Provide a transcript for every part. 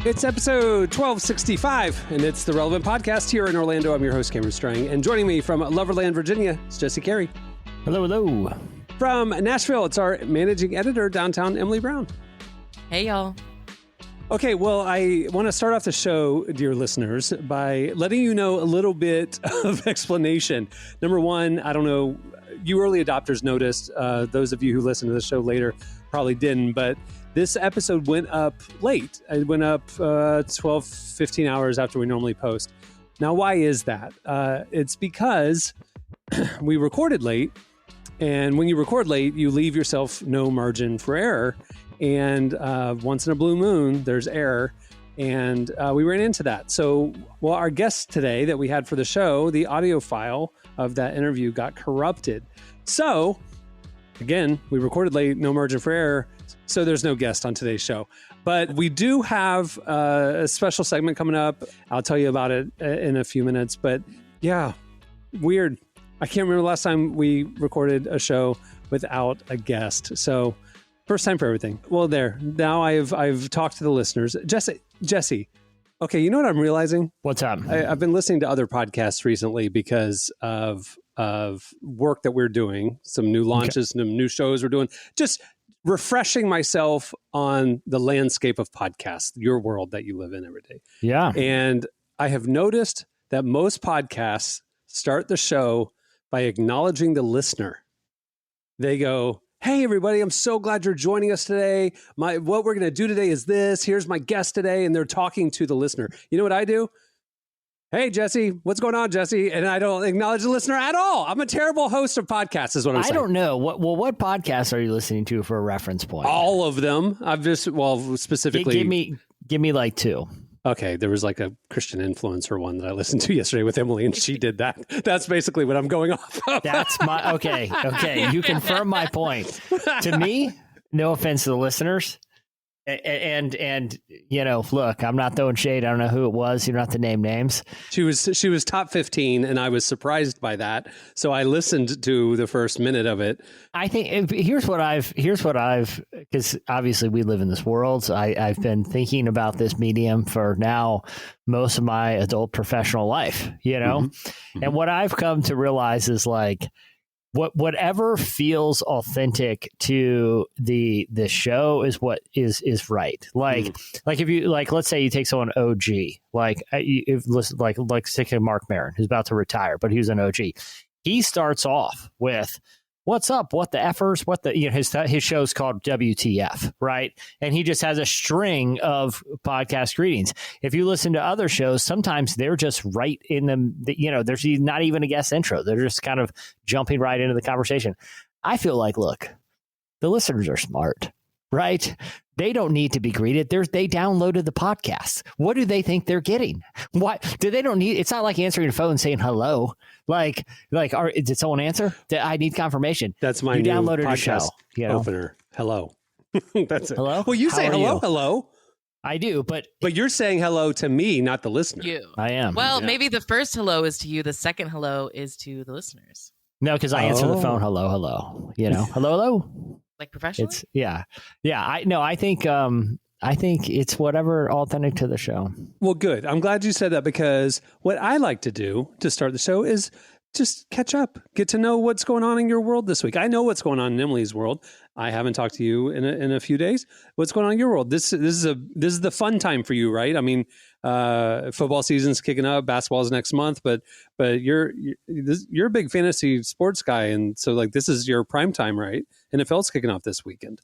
It's episode 1265, and it's the Relevant Podcast here in Orlando. I'm your host, Cameron Strang, and joining me from Loverland, Virginia, is Jesse Carey. Hello, hello. From Nashville, it's our managing editor, downtown, Emily Brown. Hey, y'all. Okay, well, I want to start off the show, dear listeners, by letting you know a little bit of explanation. Number one, I don't know, you early adopters noticed, those of you who listen to the show later probably didn't, but this episode went up late. It went up 12, 15 hours after we normally post. Now, why is that? It's because we recorded late, and when you record late, you leave yourself no margin for error. And once in a blue moon, there's error. And we ran into that. So, well, our guest today that we had for the show, the audio file of that interview got corrupted. So, again, we recorded late, no margin for error. So there's no guest on today's show. But we do have a special segment coming up. I'll tell you about it in a few minutes. But yeah, weird. I can't remember the last time we recorded a show without a guest. So first time for everything. Well, there. Now I've talked to the listeners. Jesse. Okay, you know what I'm realizing? What's up? I've been listening to other podcasts recently because of work that we're doing. Some new launches, some new shows we're doing. Just refreshing myself on the landscape of podcasts, your world that you live in every day. Yeah. And I have noticed that most podcasts start the show by acknowledging the listener. They go, "Hey, everybody, I'm so glad you're joining us today. What we're going to do today is this. Here's my guest today." And they're talking to the listener. You know what I do? "Hey, Jesse, what's going on, Jesse?" And I don't acknowledge the listener at all. I'm a terrible host of podcasts is what I'm saying. I don't know. What podcasts are you listening to for a reference point? All of them. I've just, specifically. Give me like two. Okay, there was like a Christian influencer one that I listened to yesterday with Emily, and she did that. That's basically what I'm going off of. That's my, okay. You confirm my point. To me, no offense to the listeners, and you know, look, I'm not throwing shade. I don't know who it was. You don't have to name names. She was top 15, and I was surprised by that. So I listened to the first minute of it. I think here's what I've because obviously we live in this world. So I've been thinking about this medium for now most of my adult professional life, you know, Mm-hmm. and what I've come to realize is like, whatever feels authentic to the show is what is right. Like if you let's say you take someone OG, like say Mark Maron, who's about to retire, but he was an OG. He starts off with, "What's up? What the effers? What the," you know, his show's called WTF, right? And he just has a string of podcast greetings. If you listen to other shows, sometimes they're just right in you know, there's not even a guest intro. They're just kind of jumping right into the conversation. I feel like, look, the listeners are smart, right? They don't need to be greeted. They downloaded the podcast. What do they think they're getting? Why do they don't need? It's not like answering a phone and saying hello. Did someone answer? I need confirmation. That's my you new downloaded podcast a show, you know? opener. Hello. That's it. Hello. Well, you say hello, you? hello. I do, but You're saying hello to me, not the listener. You. I am. Well, Yeah. maybe the first hello is to you. The second hello is to the listeners. No, because I answer the Oh. phone. Hello. You know, hello. Like professionally? It's yeah. I think it's whatever authentic to the show. Well, good. I'm glad you said that, because what I like to do to start the show is just catch up, get to know what's going on in your world this week. I know what's going on in Emily's world. I haven't talked to you in a few days. What's going on in your world? This is the fun time for you, right? I mean, football season's kicking up, basketball's next month, but you're a big fantasy sports guy, and so like this is your prime time, right? NFL's kicking off this weekend.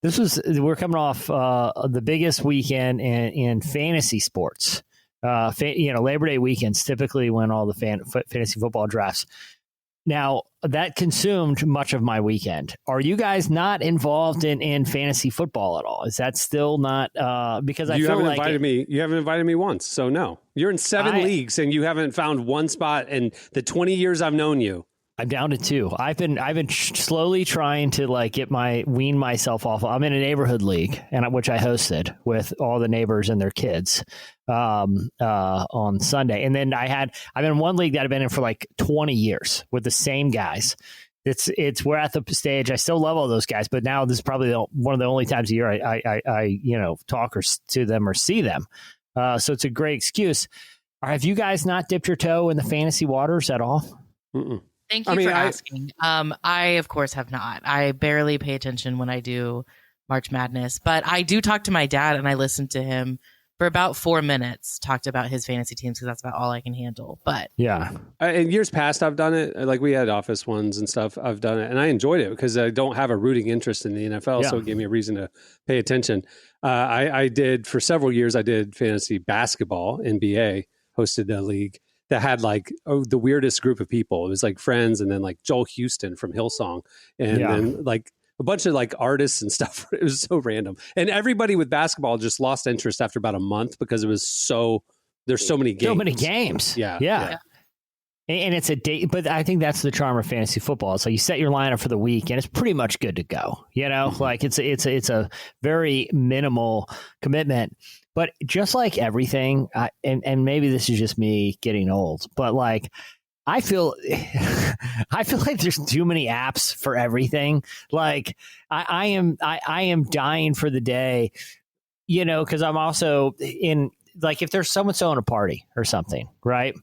We're coming off the biggest weekend in fantasy sports. Labor Day weekends typically when all the fantasy football drafts. Now, that consumed much of my weekend. Are you guys not involved in fantasy football at all? Is that still not because I You feel haven't like invited me. You haven't invited me once, so no. You're in 7 leagues and you haven't found one spot in the 20 years I've known you. I'm down to 2. I've been slowly trying to wean myself off. I'm in a neighborhood league, which I hosted with all the neighbors and their kids on Sunday. And then I've been in one league that I've been in for like 20 years with the same guys. it's we're at the stage. I still love all those guys, but now this is probably one of the only times a year I talk to them or see them. So it's a great excuse. Have you guys not dipped your toe in the fantasy waters at all? Mm-mm. Thank you for asking. I, of course, have not. I barely pay attention when I do March Madness, but I do talk to my dad, and I listen to him for about 4 minutes, talked about his fantasy teams, because that's about all I can handle. But yeah, in years past, I've done it. Like we had office ones and stuff. I've done it, and I enjoyed it because I don't have a rooting interest in the NFL, so it gave me a reason to pay attention. I did for several years. I did fantasy basketball, NBA, hosted a league that had the weirdest group of people. It was like friends, and then like Joel Houston from Hillsong, and then like a bunch of like artists and stuff. It was so random, and everybody with basketball just lost interest after about a month because it was there's so many games. So many games. Yeah. And it's a date, but I think that's the charm of fantasy football. It's like you set your lineup for the week, and it's pretty much good to go. Like it's a very minimal commitment. But just like everything, and maybe this is just me getting old, but like I feel like there's too many apps for everything. Like I am dying for the day, because I'm also in, like, if there's someone throwing a party or something, right?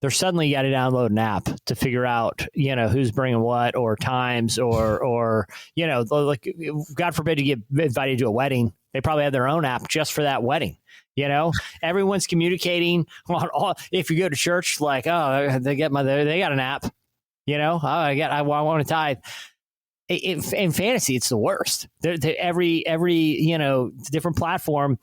They're suddenly got to download an app to figure out, who's bringing what, or times, or like, God forbid you get invited to a wedding. They probably have their own app just for that wedding. Everyone's communicating on all. If you go to church, like, oh, they got an app. I want to tithe. In fantasy, it's the worst. Every different platform.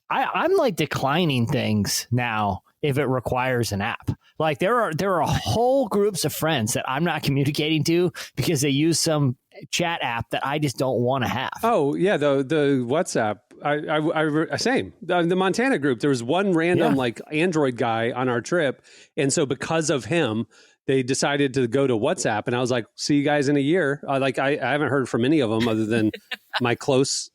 I'm like declining things now if it requires an app. Like there are whole groups of friends that I'm not communicating to because they use some chat app that I just don't want to have. Oh yeah, the WhatsApp. I same. The Montana group. There was one random like Android guy on our trip, and so because of him, they decided to go to WhatsApp. And I was like, "See you guys in a year." I haven't heard from any of them other than my close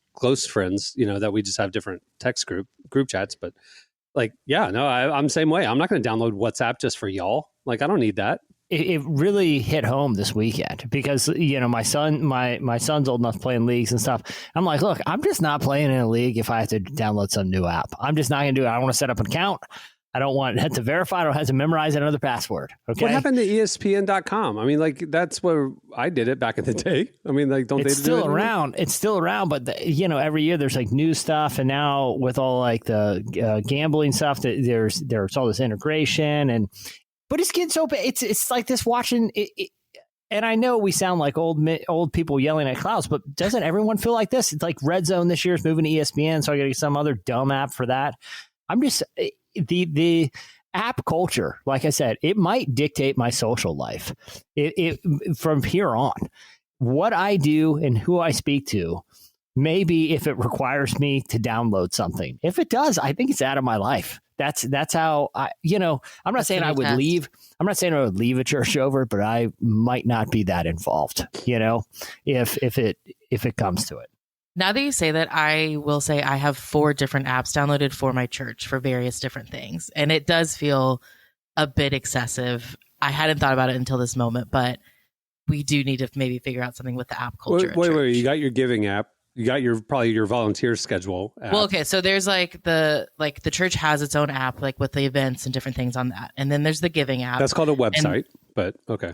friends. That we just have different text group chats, but. Like, yeah, no, I'm the same way. I'm not going to download WhatsApp just for y'all. Like, I don't need that. It really hit home this weekend because, my son's old enough to play in leagues and stuff. I'm like, look, I'm just not playing in a league if I have to download some new app. I'm just not going to do it. I don't want to set up an account. I don't want to verify. I don't have to memorize another password. Okay. What happened to ESPN.com? I mean, like, that's where I did it back in the day. I mean, like, don't it's they still do it around? It's still around, but every year there's like new stuff, and now with all like the gambling stuff, that there's all this integration, but it's getting so bad. It's like this watching it. And I know we sound like old people yelling at clouds, but doesn't everyone feel like this? It's like Red Zone this year is moving to ESPN, so I got to get some other dumb app for that. I'm just. The app culture, like I said, it might dictate my social life. It from here on, what I do and who I speak to, maybe if it requires me to download something. If it does, I think it's out of my life. That's how I'm not saying I would leave. I'm not saying I would leave a church over it, but I might not be that involved. If it comes to it. Now that you say that, I will say I have 4 different apps downloaded for my church for various different things. And it does feel a bit excessive. I hadn't thought about it until this moment, but we do need to maybe figure out something with the app culture. Wait. You got your giving app. You got probably your volunteer schedule app. Well, okay. So there's the church has its own app, like with the events and different things on that. And then there's the giving app. That's called a website, but okay.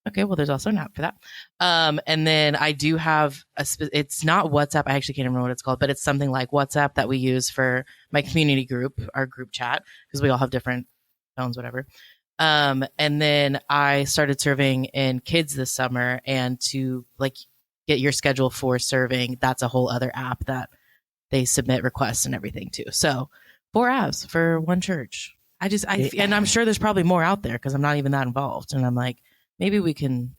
Okay, well, there's also an app for that. And then I do have it's not WhatsApp. I actually can't remember what it's called, but it's something like WhatsApp that we use for my community group, our group chat, because we all have different phones, whatever. And then I started serving in kids this summer, and to like get your schedule for serving, that's a whole other app that they submit requests and everything to. So 4 apps for one church. And I'm sure there's probably more out there because I'm not even that involved. And I'm like, maybe we can,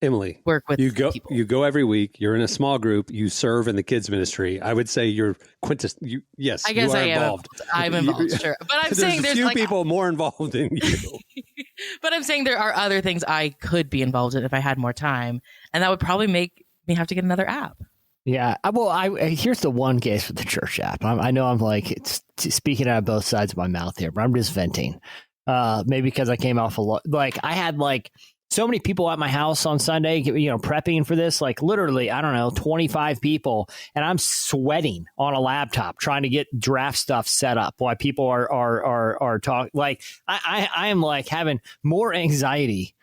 Emily, work with people. You go every week. You're in a small group. You serve in the kids ministry. I would say you're yes. I guess you are I am involved. I'm involved, sure. But I'm saying there's a few people more involved than you. But I'm saying there are other things I could be involved in if I had more time, and that would probably make me have to get another app. Yeah. Well, here's the one case with the church app. I know I'm like speaking out of both sides of my mouth here, but I'm just venting. Maybe because I came off a lot. Like I had like so many people at my house on Sunday, prepping for this, like literally, I don't know, 25 people. And I'm sweating on a laptop trying to get draft stuff set up while people are talking. Like I am like having more anxiety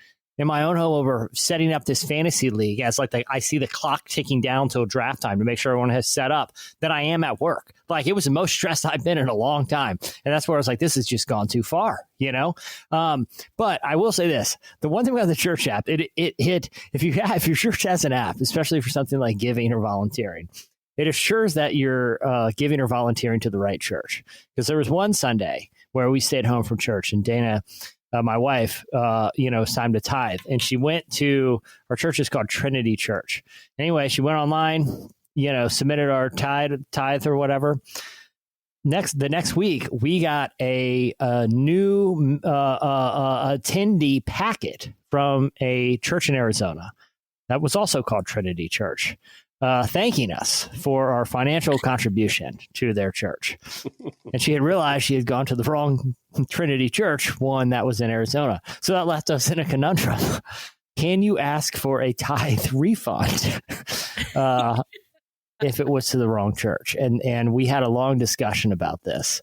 in my own home over setting up this fantasy league as like I see the clock ticking down till draft time to make sure everyone has set up than I am at work. Like it was the most stressed I've been in a long time. And that's where I was like, this has just gone too far, But I will say this, the one thing about the church app, if your church has an app, especially for something like giving or volunteering, it assures that you're giving or volunteering to the right church. Because there was one Sunday where we stayed home from church and Dana, my wife, it's time to tithe. And she went to, our church is called Trinity Church. Anyway, she went online, submitted our tithe or whatever. The next week, we got a new attendee packet from a church in Arizona that was also called Trinity Church, thanking us for our financial contribution to their church. And she had realized she had gone to the wrong Trinity Church, one that was in Arizona. So that left us in a conundrum. Can you ask for a tithe refund if it was to the wrong church? And we had a long discussion about this.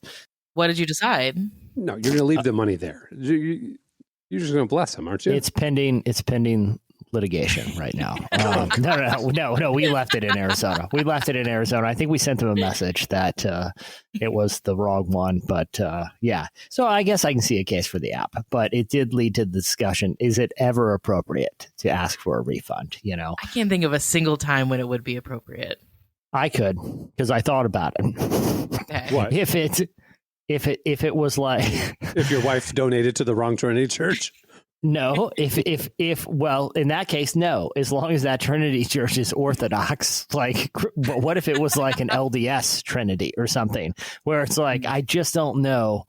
What did you decide? No, you're going to leave the money there. You're just going to bless them, aren't you? It's pending litigation right now. No. We left it in Arizona. I think we sent them a message that it was the wrong one, but yeah. So I guess I can see a case for the app, but it did lead to the discussion. Is it ever appropriate to ask for a refund? I can't think of a single time when it would be appropriate. I could, because I thought about it. Okay. What? If it was like if your wife donated to the wrong Trinity Church? No, if well, in that case, no. As long as that Trinity Church is Orthodox, like, what if it was like an LDS Trinity or something, where it's like, I just don't know.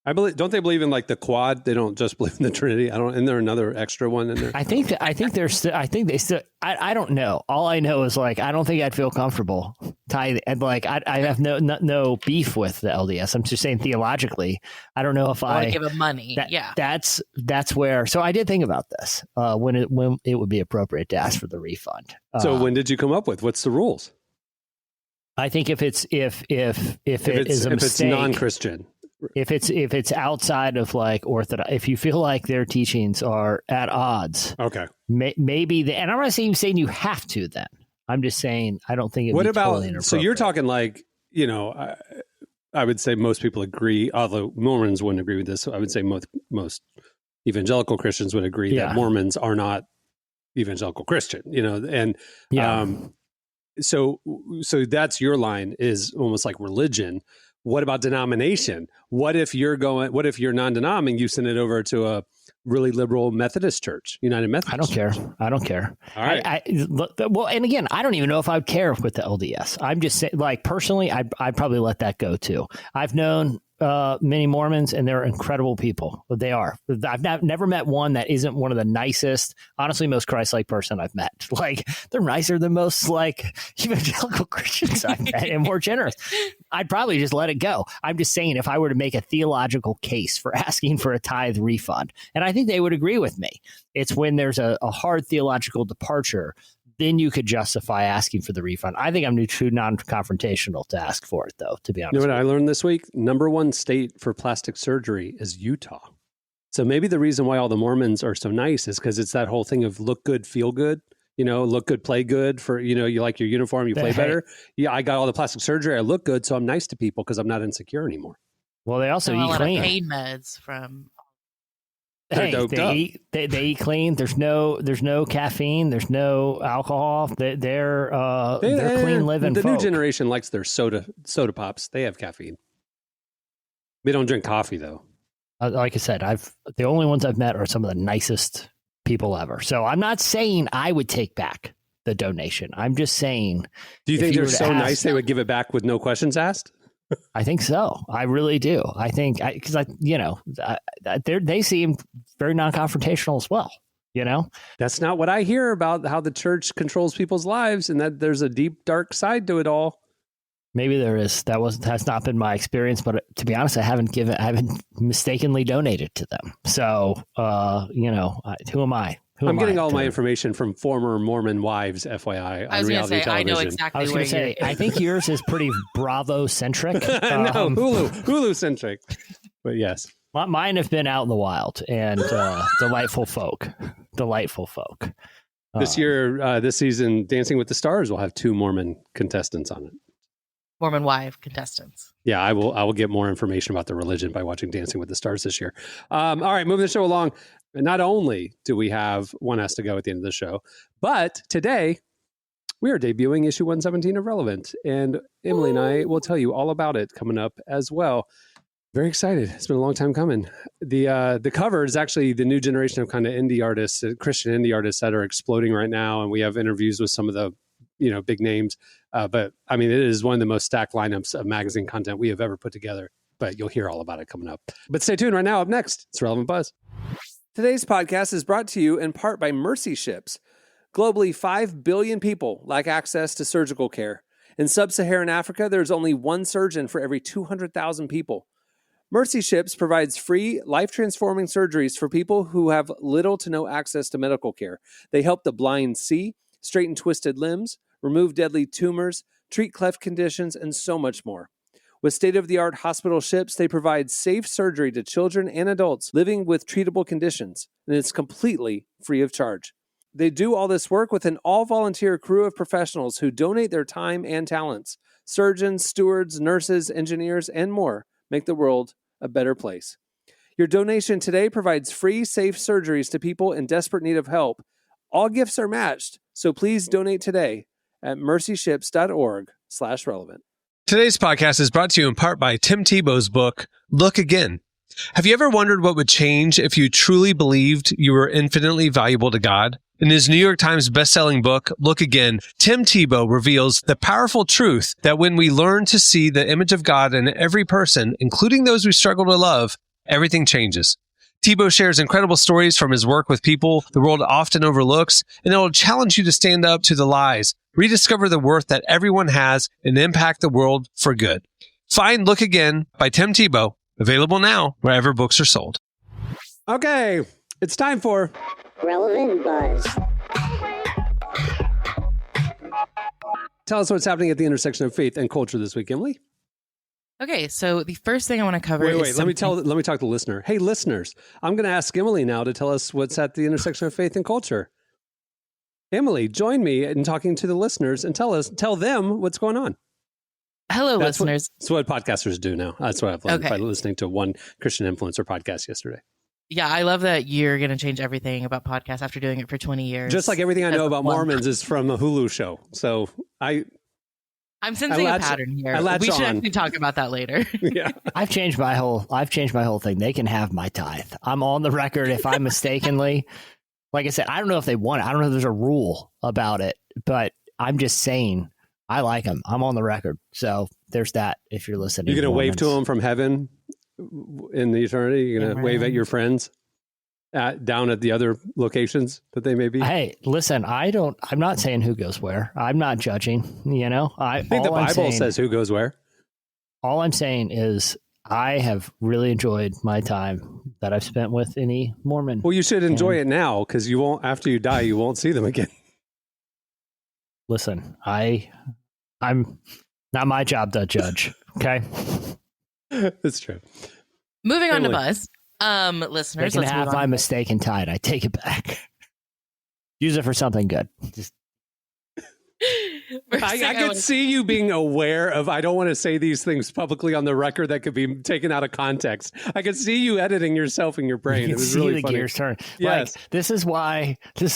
Don't they believe in like the quad? They don't just believe in the Trinity. Isn't there another extra one in there? I think they still. I don't know. All I know is like I don't think I'd feel comfortable tithing. And like I have no beef with the LDS. I'm just saying theologically, I don't know if I give them money. That's where. So I did think about this when it would be appropriate to ask for the refund. So when did you come up with? What's the rules? I think if it's non-Christian. If it's outside of like Orthodox, if you feel like their teachings are at odds, okay, maybe. And I'm not saying you have to. Then I'm just saying I don't think. What about? Totally so you're talking like I would say most people agree, although Mormons wouldn't agree with this. I would say most evangelical Christians would agree that Mormons are not evangelical Christian. And so that's your line is almost like religion. What about denomination? What if you're non-denom and you send it over to a really liberal Methodist church, United Methodist? I don't care. All right. Well, and again, I don't even know if I would care with the LDS. I'm just saying, like, personally, I'd probably let that go too. I've known many Mormons, and they're incredible people. They are. I've never met one that isn't one of the nicest, honestly, most Christ-like person I've met. Like, they're nicer than most like evangelical Christians I've met, and more generous. I'd probably just let it go. I'm just saying, if I were to make a theological case for asking for a tithe refund, and I think they would agree with me, it's when there's a hard theological departure, then you could justify asking for the refund. I think I'm too non-confrontational to ask for it, though, to be honest. You know what I learned this week? Number one state for plastic surgery is Utah. So maybe the reason why all the Mormons are so nice is because it's that whole thing of look good, feel good. Look good, play good. For you like your uniform, you play better. Yeah, I got all the plastic surgery. I look good, so I'm nice to people because I'm not insecure anymore. Well, they also eat clean. Pain meds from. They eat clean. There's no caffeine. There's no alcohol. They're clean living. The new generation likes their soda pops. They have caffeine. They don't drink coffee though. Like I said, the only ones I've met are some of the nicest people ever. So I'm not saying I would take back the donation. I'm just saying. Do you think they're so nice they would give it back with no questions asked? I think so. I really do. I think because they seem very non-confrontational as well. That's not what I hear about how the church controls people's lives, and that there's a deep, dark side to it all. Maybe there is. That's not been my experience, but to be honest, I haven't mistakenly donated to them. So, who am I? I'm getting all my information from former Mormon wives, FYI, on reality television. I know exactly where you're. I think yours is pretty Bravo-centric. No, Hulu-centric. But yes. Mine have been out in the wild and delightful folk. This year, this season, Dancing with the Stars will have 2 Mormon contestants on it. Mormon wife contestants. Yeah, I will get more information about the religion by watching Dancing with the Stars this year. All right, moving the show along. Not only do we have One Has to Go at the end of the show, but today we are debuting issue 117 of Relevant. And Emily and I will tell you all about it coming up as well. Very excited. It's been a long time coming. The cover is actually the new generation of kind of indie artists, Christian indie artists that are exploding right now. And we have interviews with some of the big names. But I mean, it is one of the most stacked lineups of magazine content we have ever put together. But you'll hear all about it coming up. But stay tuned right now. Up next, it's Relevant Buzz. Today's podcast is brought to you in part by Mercy Ships. Globally, 5 billion people lack access to surgical care. In sub-Saharan Africa, there's only one surgeon for every 200,000 people. Mercy Ships provides free, life-transforming surgeries for people who have little to no access to medical care. They help the blind see, straighten twisted limbs, remove deadly tumors, treat cleft conditions, and so much more. With state-of-the-art hospital ships, they provide safe surgery to children and adults living with treatable conditions, and it's completely free of charge. They do all this work with an all-volunteer crew of professionals who donate their time and talents. Surgeons, stewards, nurses, engineers, and more make the world a better place. Your donation today provides free, safe surgeries to people in desperate need of help. All gifts are matched, so please donate today at mercyships.org/relevant. Today's podcast is brought to you in part by Tim Tebow's book, Look Again. Have you ever wondered what would change if you truly believed you were infinitely valuable to God? In his New York Times bestselling book, Look Again, Tim Tebow reveals the powerful truth that when we learn to see the image of God in every person, including those we struggle to love, everything changes. Tebow shares incredible stories from his work with people the world often overlooks, and it will challenge you to stand up to the lies, rediscover the worth that everyone has, and impact the world for good. Find Look Again by Tim Tebow, available now wherever books are sold. Okay, it's time for Relevant Buzz. Tell us what's happening at the intersection of faith and culture this week, Emily. Okay, so the first thing I want to cover is let me talk to the listener. Hey, listeners, I'm going to ask Emily now to tell us what's at the intersection of faith and culture. Emily, join me in talking to the listeners and tell them what's going on. Hello, listeners. That's what podcasters do now. That's what I've learned by listening to one Christian influencer podcast yesterday. Yeah, I love that you're going to change everything about podcasts after doing it for 20 years. Just like everything I know about Mormons is from a Hulu show. So I'm sensing a pattern here. We should actually talk about that later. Yeah. I've changed my whole thing. They can have my tithe. I'm on the record if I mistakenly, like I said, I don't know if they want it. I don't know if there's a rule about it, but I'm just saying I like them. I'm on the record. So there's that if you're listening. You're going to wave to them from heaven in the eternity? You're going to wave at your friends down at the other locations that they may be? Hey, listen, I'm not saying who goes where. I'm not judging, I think the Bible says who goes where. All I'm saying is I have really enjoyed my time that I've spent with any Mormon. Well, you should enjoy it now because you won't, after you die, you won't see them again. Listen, I'm not my job to judge. Okay. That's true. Moving on to Buzz. Listeners, they can have my mistaken tithe. I take it back. Use it for something good. Just I could see you being aware of, I don't want to say these things publicly on the record that could be taken out of context. I could see you editing yourself in your brain. It was really funny. Gears turn. Yes. Like, this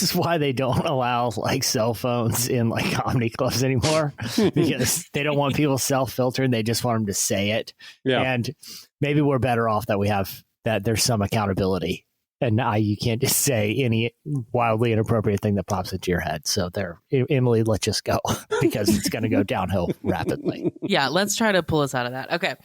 is why they don't allow like cell phones in like comedy clubs anymore because they don't want people self-filtering. They just want them to say it. Yeah. And maybe we're better off that there's some accountability. And now you can't just say any wildly inappropriate thing that pops into your head. So Emily, let's just go because it's going to go downhill rapidly. Yeah, let's try to pull us out of that. Okay.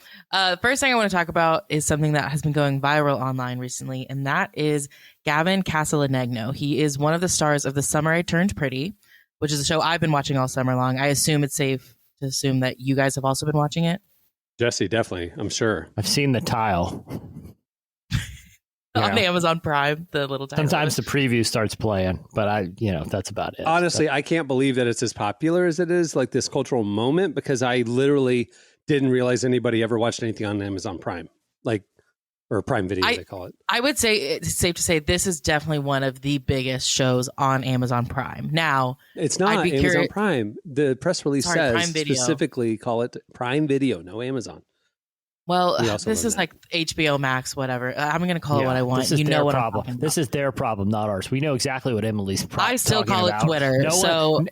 First thing I want to talk about is something that has been going viral online recently, and that is Gavin Castellanegno. He is one of the stars of The Summer I Turned Pretty, which is a show I've been watching all summer long. I assume it's safe to assume that you guys have also been watching it. Jesse, definitely. I'm sure. I've seen the tile. On Amazon Prime, the little title. Sometimes the preview starts playing, but that's about it. Honestly, I can't believe that it's as popular as it is, like this cultural moment, because I literally didn't realize anybody ever watched anything on Amazon Prime, or Prime Video, they call it. I would say it's safe to say this is definitely one of the biggest shows on Amazon Prime. Now, it's not Amazon Prime. The press release says specifically call it Prime Video, no Amazon. Well, this is like HBO Max, whatever. I'm going to call it what I want. You know what problem. I'm talking about. This is their problem, not ours. We know exactly what Emily's I still call about. it Twitter,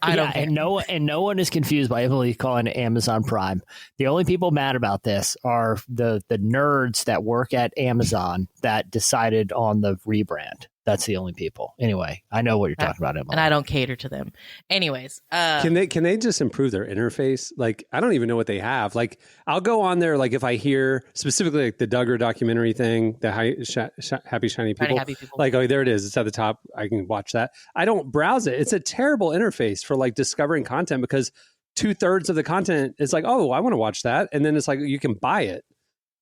I don't care. And no one is confused by Emily calling it Amazon Prime. The only people mad about this are the nerds that work at Amazon that decided on the rebrand. That's the only people. Anyway, I know what you're talking about, Emily. And I don't cater to them. Anyways. Can they just improve their interface? Like, I don't even know what they have. Like, I'll go on there, like, if I hear specifically like the Duggar documentary thing, the Happy Shiny People. Like, oh, there it is. It's at the top. I can watch that. I don't browse it. It's a terrible interface for like discovering content because 2/3 of the content is like, oh, I want to watch that. And then it's like, you can buy it.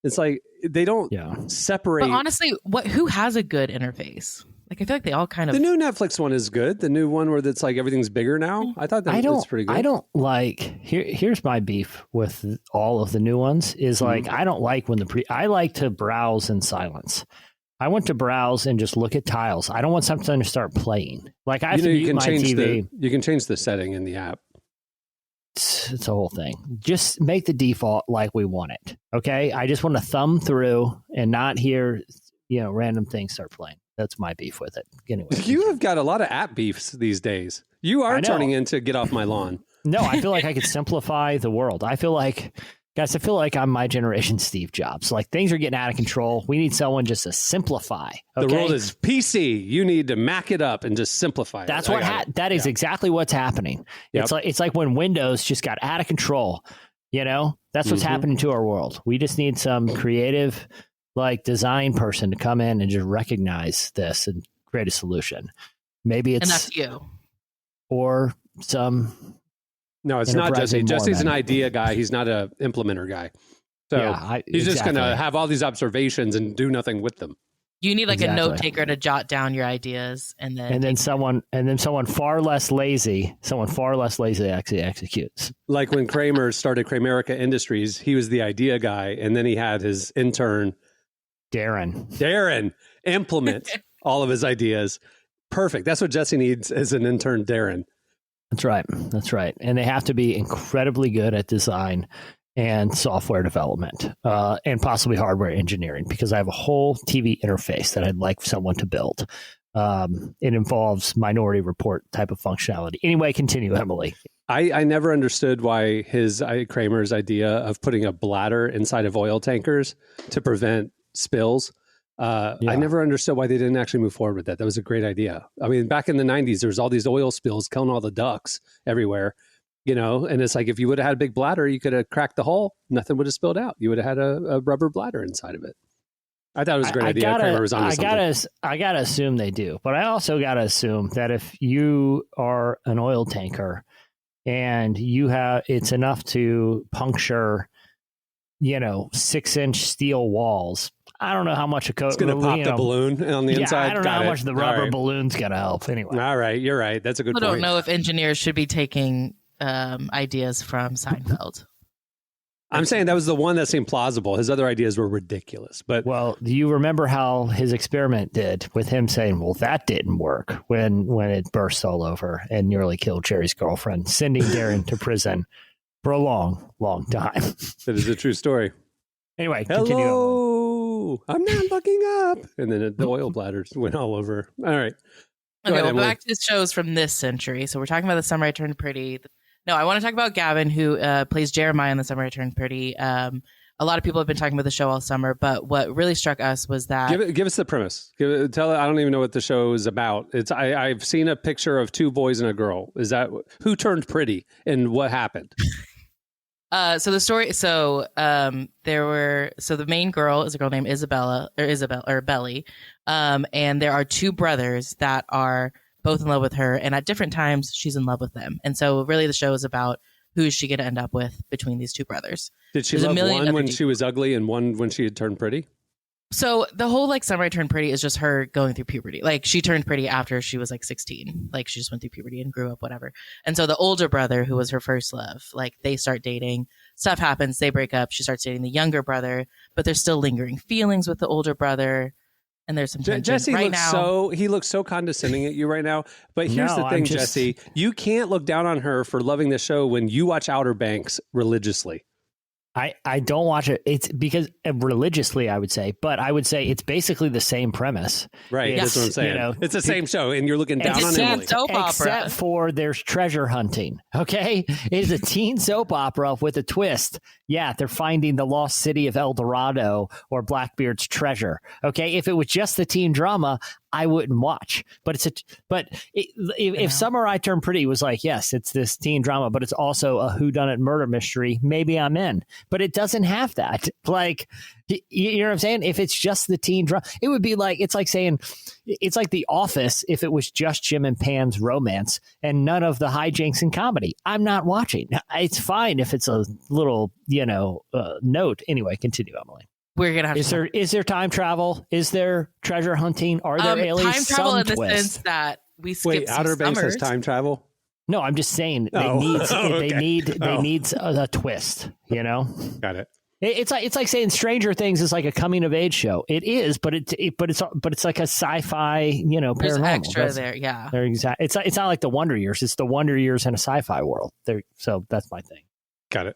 It's like, they don't separate. But honestly, who has a good interface? Like, I feel like they all kind of... The new Netflix one is good. The new one where it's like everything's bigger now. I thought that was pretty good. I don't like... Here's my beef with all of the new ones is like, I don't like when I like to browse in silence. I want to browse and just look at tiles. I don't want something to start playing. Like, I have to mute my TV. You can change the setting in the app. It's a whole thing. Just make the default like we want it. Okay? I just want to thumb through and not hear, random things start playing. That's my beef with it. Anyway, you have got a lot of app beefs these days. You are turning into get off my lawn. No, I feel like I could simplify the world. I feel like I'm my generation Steve Jobs. Like, things are getting out of control. We need someone just to simplify. Okay? The world is PC. You need to Mac it up and just simplify That's it. That is exactly what's happening. Yep. It's like when Windows just got out of control. That's what's happening to our world. We just need some creative, design person to come in and just recognize this and create a solution. Maybe it's... And that's you. Or some... No, it's not Jesse. Jesse's an idea guy. He's not an implementer guy. So he's just going to have all these observations and do nothing with them. You need a note taker to jot down your ideas and then someone far less lazy actually executes. Like when Kramer started Kramerica Industries, he was the idea guy, and then he had his intern Darren implement all of his ideas. Perfect. That's what Jesse needs is an intern, Darren. That's right. And they have to be incredibly good at design and software development and possibly hardware engineering, because I have a whole TV interface that I'd like someone to build. It involves Minority Report type of functionality. Anyway, continue, Emily. I never understood why Kramer's idea of putting a bladder inside of oil tankers to prevent spills. I never understood why they didn't actually move forward with that. That was a great idea. I mean, back in the 90s, there was all these oil spills killing all the ducks everywhere, and it's like, if you would have had a big bladder, you could have cracked the hole. Nothing would have spilled out. You would have had a rubber bladder inside of it. I thought it was a great idea. Kramer was onto something. I gotta assume they do, but I also gotta assume that if you are an oil tanker and it's enough to puncture, 6-inch steel walls, I don't know how much it's going to pop the balloon on the inside. I don't know how much the rubber balloon's going to help. Anyway, all right, you're right. That's a good point. I don't know if engineers should be taking ideas from Seinfeld. I'm saying that was the one that seemed plausible. His other ideas were ridiculous. But do you remember how his experiment did with him saying, "Well, that didn't work" when it burst all over and nearly killed Jerry's girlfriend, sending Darren to prison for a long, long time. That is a true story. Anyway, hello, I'm not looking up, and then the oil bladders went all over. All right. Okay, well, back to the shows from this century. So we're talking about The Summer I Turned Pretty. No, I want to talk about Gavin, who plays Jeremiah in The Summer I Turned Pretty. A lot of people have been talking about the show all summer, but what really struck us was that... Give us the premise. I don't even know what the show is about. I've seen a picture of two boys and a girl. Is that who turned pretty and what happened? So the story, the main girl is a girl named Belly. And there are two brothers that are both in love with her, and at different times she's in love with them. And so really the show is about who is she going to end up with between these two brothers. Did she There's a love million one other when details. she was ugly and one when she had turned pretty? So the whole like Summer I Turned Pretty is just her going through puberty. Like she turned pretty after she was like 16. Like she just went through puberty and grew up, whatever. And so the older brother, who was her first love, like they start dating. Stuff happens. They break up. She starts dating the younger brother, but there's still lingering feelings with the older brother. And there's some tension. Jesse right looks now. he looks so condescending at you right now. But here's No, the thing, I'm just- Jesse. You can't look down on her for loving the show when you watch Outer Banks religiously. I don't watch it. It's because religiously, I would say, but I would say it's basically the same premise. Right. It's, That's what I'm saying. you know, it's the same show, and you're looking down It's on the Emily. soap opera. Except for there's treasure hunting. Okay. It is a teen soap opera with a twist. Yeah. They're finding the lost city of El Dorado or Blackbeard's treasure. Okay. If it was just the teen drama, I wouldn't watch. But if Summer I Turned Pretty was like, yes, it's this teen drama, but it's also a whodunit murder mystery, maybe I'm in. But it doesn't have that. Like, you know what I'm saying? If it's just the teen drama, it would be like, it's like saying, it's like The Office if it was just Jim and Pam's romance and none of the hijinks and comedy. I'm not watching. It's fine if it's a little, note. Anyway, continue, Emily. We're going to have Is there time travel? Is there treasure hunting? Are there aliens? time travel Some in the twist. sense that we skip Wait, some Outer Banks has summers. time travel? No, I'm just saying Oh. they Okay. need a twist. Got it. It's like saying Stranger Things is like a coming of age show. It is, but it's like a sci-fi, There's paranormal. extra That's- there, yeah. They're exact. It's not like the Wonder Years. It's the Wonder Years in a sci-fi world. So that's my thing. Got it.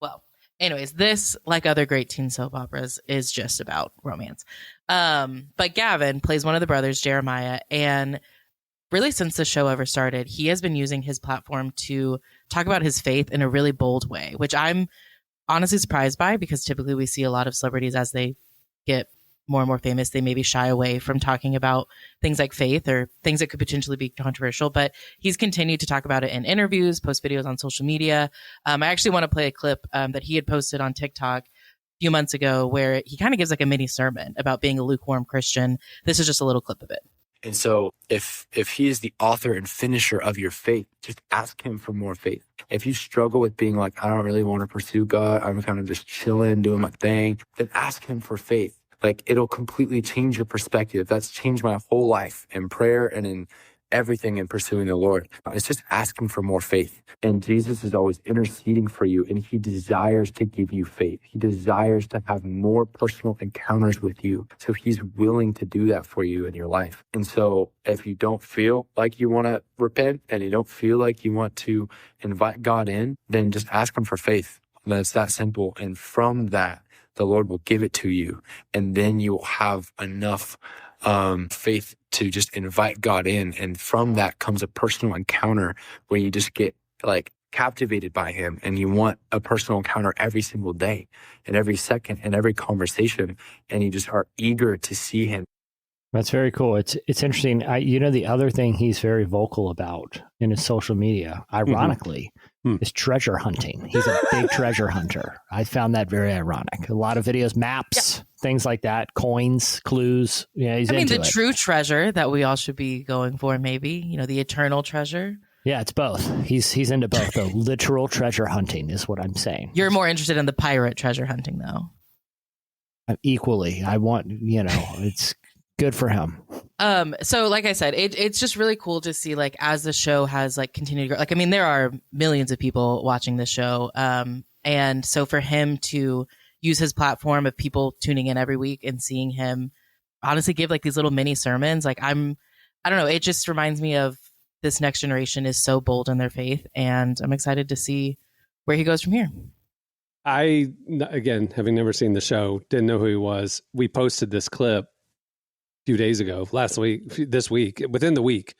Well, anyways, this, like other great teen soap operas, is just about romance. But Gavin plays one of the brothers, Jeremiah, and really since the show ever started, he has been using his platform to talk about his faith in a really bold way, which I'm honestly surprised by, because typically we see a lot of celebrities as they get more and more famous, they maybe shy away from talking about things like faith or things that could potentially be controversial. But he's continued to talk about it in interviews, post videos on social media. I actually want to play a clip that he had posted on TikTok a few months ago where he kind of gives like a mini sermon about being a lukewarm Christian. This is just a little clip of it. And so if he is the author and finisher of your faith, just ask him for more faith. If you struggle with being like, I don't really want to pursue God, I'm kind of just chilling, doing my thing, then ask him for faith. Like, it'll completely change your perspective. That's changed my whole life in prayer and in everything in pursuing the Lord. It's just asking for more faith. And Jesus is always interceding for you, and he desires to give you faith. He desires to have more personal encounters with you. So he's willing to do that for you in your life. And so if you don't feel like you want to repent and you don't feel like you want to invite God in, then just ask him for faith. It's that simple. And from that, the Lord will give it to you. And then you'll have enough faith to just invite God in. And from that comes a personal encounter where you just get like captivated by him, and you want a personal encounter every single day and every second and every conversation. And you just are eager to see him. That's very cool. It's interesting. The other thing he's very vocal about in his social media, ironically, is treasure hunting. He's a big treasure hunter. I found that very ironic. A lot of videos, maps, things like that, coins, clues. Yeah, he's into the it. true treasure that we all should be going for, maybe, the eternal treasure. Yeah, it's both. He's into both. The literal treasure hunting is what I'm saying. You're more interested in the pirate treasure hunting, though. Equally, I want, it's good for him. So like I said, it's just really cool to see, like, as the show has like continued to grow. Like, I mean, there are millions of people watching this show. And so for him to use his platform of people tuning in every week and seeing him honestly give like these little mini sermons, like I don't know, it just reminds me of this next generation is so bold in their faith, and I'm excited to see where he goes from here. I, again, having never seen the show, didn't know who he was. We posted this clip a few days ago, this week, within the week.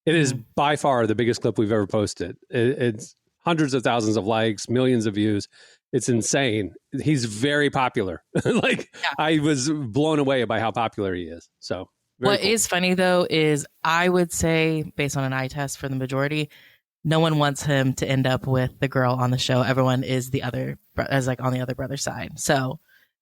It is by far the biggest clip we've ever posted. It's hundreds of thousands of likes, millions of views. It's insane. He's very popular. I was blown away by how popular he is. So What cool. is funny, though, is I would say, based on an eye test for the majority, no one wants him to end up with the girl on the show. Everyone is on the other brother's side. So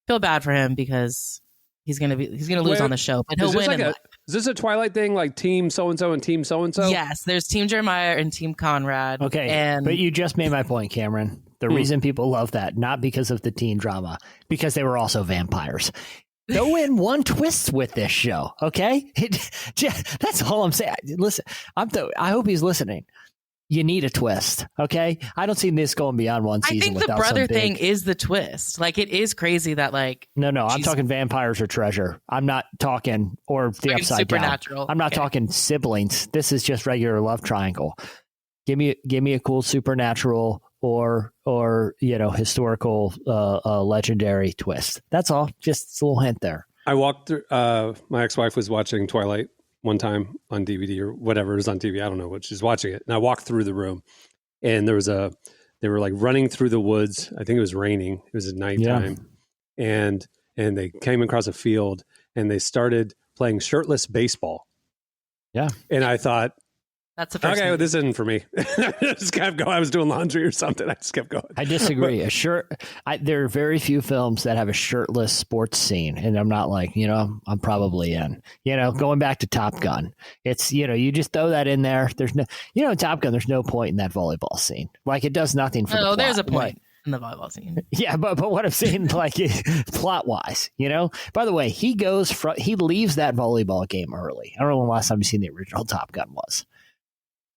feel bad for him because he's gonna lose on the show, but he'll win in life. Is this a Twilight thing, like Team so and so and Team so and so? Yes, there's Team Jeremiah and Team Conrad. Okay, and but you just made my point, Cameron. The reason people love that, not because of the teen drama, because they were also vampires. Throw in one twist with this show, okay? That's all I'm saying. Listen, I hope he's listening. You need a twist, okay? I don't see this going beyond one season. I think the brother thing is the twist. Like, it is crazy that, like... No, I'm talking vampires or treasure. I'm not talking, or the upside supernatural. down. I'm not talking siblings. This is just regular love triangle. Give me a cool supernatural or historical legendary twist. That's all. Just a little hint there. I walked through, my ex-wife was watching Twilight one time on DVD or whatever it was on TV. I don't know what she's watching it. And I walked through the room and they were like running through the woods. I think it was raining. It was at nighttime. Yeah. And they came across a field and they started playing shirtless baseball. Yeah. And I thought, that's the first okay, well, this isn't for me. I just kept going. I was doing laundry or something. I just kept going. I disagree. There are very few films that have a shirtless sports scene, and I'm not like, I'm probably in. Going back to Top Gun, it's you just throw that in there. There's no, in Top Gun, there's no point in that volleyball scene. Like it does nothing for the plot. There's a point in the volleyball scene. Yeah, but what I'm saying, like plot wise, By the way, he leaves that volleyball game early. I don't know when the last time you've seen the original Top Gun was.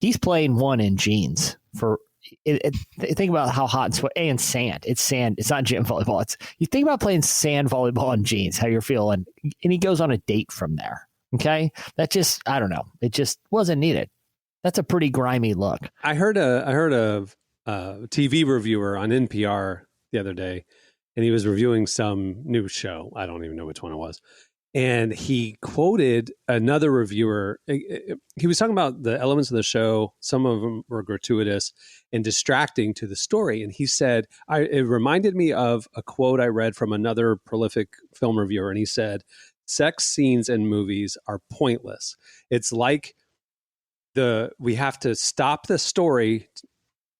He's playing one in jeans for it. Think about how hot and sweat and sand. It's sand. It's not gym volleyball. You think about playing sand volleyball in jeans, how you're feeling. And he goes on a date from there. Okay. That just, I don't know. It just wasn't needed. That's a pretty grimy look. I heard a TV reviewer on NPR the other day, and he was reviewing some new show. I don't even know which one it was. And he quoted another reviewer. He was talking about the elements of the show. Some of them were gratuitous and distracting to the story. And he said, it reminded me of a quote I read from another prolific film reviewer. And he said, sex scenes in movies are pointless. It's like we have to stop the story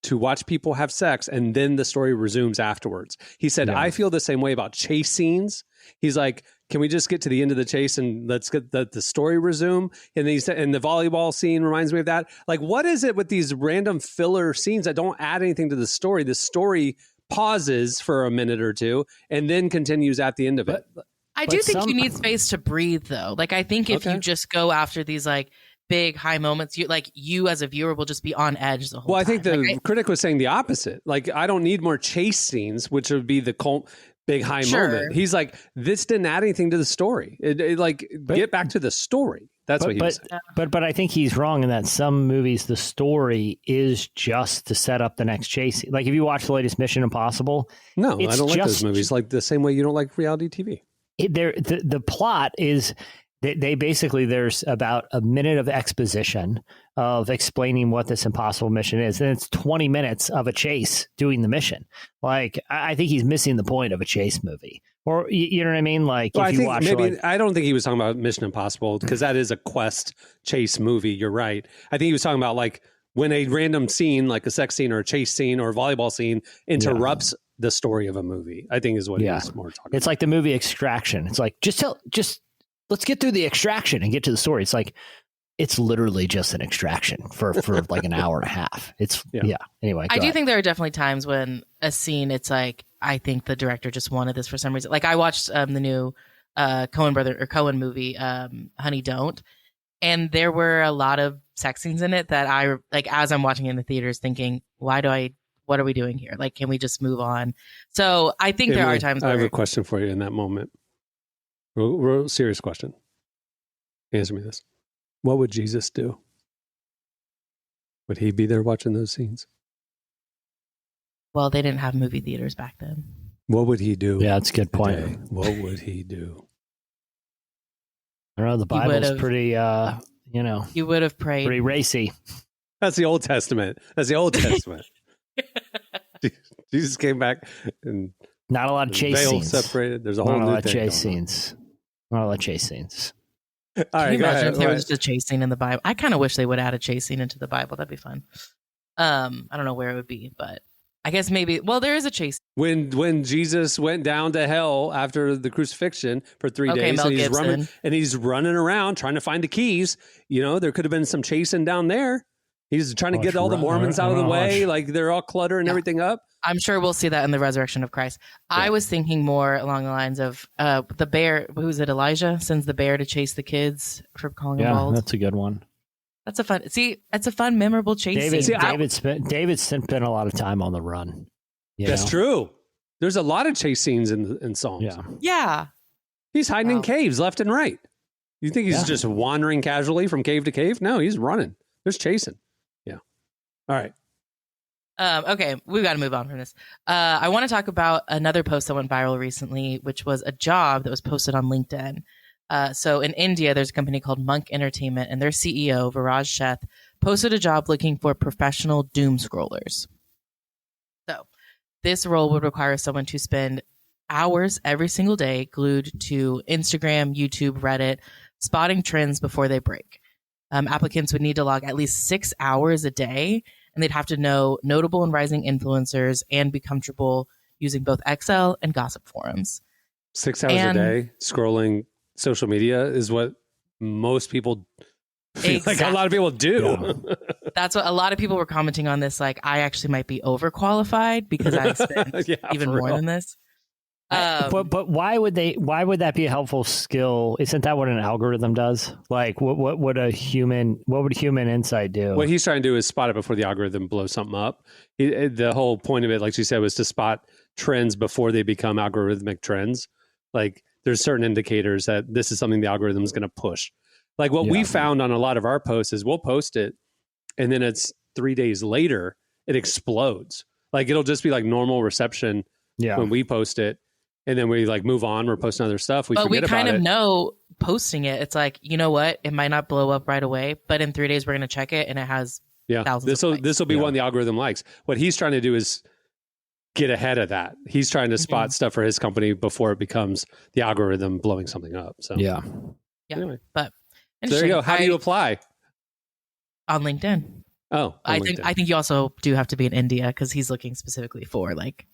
to watch people have sex, and then the story resumes afterwards. He said, I feel the same way about chase scenes. He's like, can we just get to the end of the chase and let's get the story resume? And he said, and the volleyball scene reminds me of that. Like, what is it with these random filler scenes that don't add anything to the story? The story pauses for a minute or two and then continues at the end of it. I do think you need space to breathe, though. Like, I think if you just go after these, like, big high moments, you as a viewer will just be on edge the whole time. Well, I think the critic was saying the opposite. Like, I don't need more chase scenes, which would be the big high moment. He's like, this didn't add anything to the story. Get back to the story. That's what he was saying. But I think he's wrong in that some movies, the story is just to set up the next chase. Like if you watch the latest Mission Impossible. No, I don't like those movies. Like the same way you don't like reality TV. The plot is... They basically, there's about a minute of exposition of explaining what this impossible mission is. And it's 20 minutes of a chase doing the mission. Like, I think he's missing the point of a chase movie. Or, you know what I mean? Like, well, I don't think he was talking about Mission Impossible because that is a quest chase movie. You're right. I think he was talking about like when a random scene, like a sex scene or a chase scene or a volleyball scene interrupts the story of a movie, I think is what he was more talking about. It's like the movie Extraction. It's like, let's get through the extraction and get to the story. It's like, it's literally just an extraction for like an hour and a half. Anyway, I do think there are definitely times when a scene, it's like, I think the director just wanted this for some reason. Like I watched the new Coen movie, Honey Don't. And there were a lot of sex scenes in it that I like, as I'm watching in the theaters thinking, what are we doing here? Like, can we just move on? So I think there are times I have a question for you in that moment. Real serious question. Answer me this. What would Jesus do? Would he be there watching those scenes? Well, they didn't have movie theaters back then. What would he do? Yeah, that's a good point. Today? What would he do? I don't know. The Bible's pretty, You would have prayed. Pretty racy. That's the Old Testament. Jesus came back and not a lot of chase scenes. Separated. There's a whole new thing. Not a lot of chase scenes. All right, can you imagine if there was just a chase scene in the Bible? I kind of wish they would add a chase scene into the Bible. That'd be fun. I don't know where it would be, but I guess maybe. Well, there is a chase. When Jesus went down to hell after the crucifixion for 3 days, Mel Gibson. he's running around trying to find the keys. You know, there could have been some chasing down there. He's trying to get all the Mormons out of the way, like they're all cluttering everything up. I'm sure we'll see that in the resurrection of Christ. Yeah. I was thinking more along the lines of the bear. Who's it? Elijah sends the bear to chase the kids for calling them bald. That's a good one. That's a fun. That's a fun, memorable chase. David spent a lot of time on the run. That's true. There's a lot of chase scenes in Psalms. Yeah. He's hiding in caves left and right. You think he's just wandering casually from cave to cave? No, he's running. There's chasing. Yeah. All right. Okay, we've got to move on from this. I want to talk about another post that went viral recently, which was a job that was posted on LinkedIn. So in India, there's a company called Monk Entertainment, and their CEO, Viraj Sheth, posted a job looking for professional doom scrollers. So this role would require someone to spend hours every single day glued to Instagram, YouTube, Reddit, spotting trends before they break. Applicants would need to log at least 6 hours a day, and they'd have to know notable and rising influencers and be comfortable using both Excel and gossip forums. 6 hours a day scrolling social media is what most people feel like a lot of people do. Yeah. That's what a lot of people were commenting on this. Like, I actually might be overqualified because I spent even more than this. But why would that be a helpful skill? Isn't that what an algorithm does? Like what would human insight do? What he's trying to do is spot it before the algorithm blows something up. The whole point of it, like she said, was to spot trends before they become algorithmic trends. Like there's certain indicators that this is something the algorithm is going to push. Like what we found on a lot of our posts is we'll post it and then it's 3 days later, it explodes. Like it'll just be like normal reception when we post it. And then we like move on. We're posting other stuff. But we kind of know posting it. It's like, you know what? It might not blow up right away, but in 3 days we're going to check it, and it has thousands. This will be one the algorithm likes. What he's trying to do is get ahead of that. He's trying to spot stuff for his company before it becomes the algorithm blowing something up. So anyway. But so there you go. How do you apply? On LinkedIn. Oh, I think you also do have to be in India because he's looking specifically for like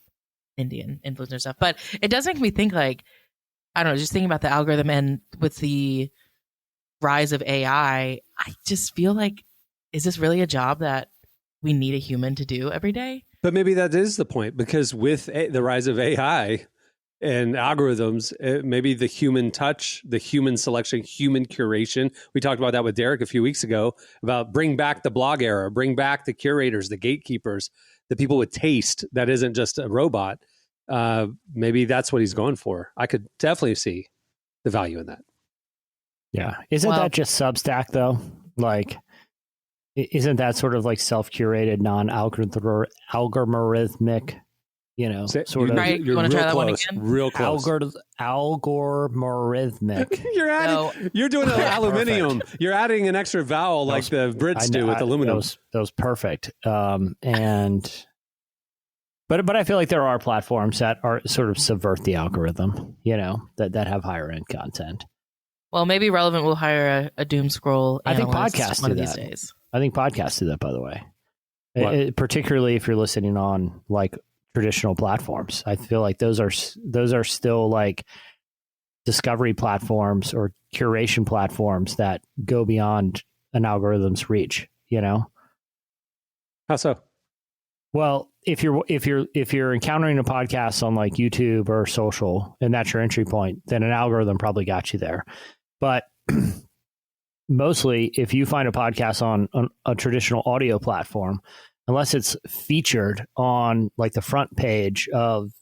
Indian influencer stuff. But it does make me think, like, I don't know, just thinking about the algorithm and with the rise of AI, I just feel like, is this really a job that we need a human to do every day? But maybe that is the point, because with the rise of AI and algorithms, maybe the human touch, the human selection, human curation. We talked about that with Derek a few weeks ago about bring back the blog era, bring back the curators, the gatekeepers, the people with taste that isn't just a robot. Maybe that's what he's going for. I could definitely see the value in that. Yeah. Isn't that just Substack though? Like, isn't that sort of like self-curated, non-algorithmic, sort of? Right. You want to try that one again? Real close. Algorithmic. You're doing an aluminium. You're adding an extra vowel like the Brits do with aluminum. That was perfect. But I feel like there are platforms that are sort of subvert the algorithm, that have higher end content. Well, maybe Relevant will hire a doom scroll. I think podcasts one do of these that. days. I think podcasts do that, by the way. Particularly if you're listening on like traditional platforms. I feel like those are still like discovery platforms or curation platforms that go beyond an algorithm's reach, How so? Well, if you're encountering a podcast on like YouTube or social and that's your entry point, then an algorithm probably got you there. But mostly if you find a podcast on a traditional audio platform, unless it's featured on like the front page of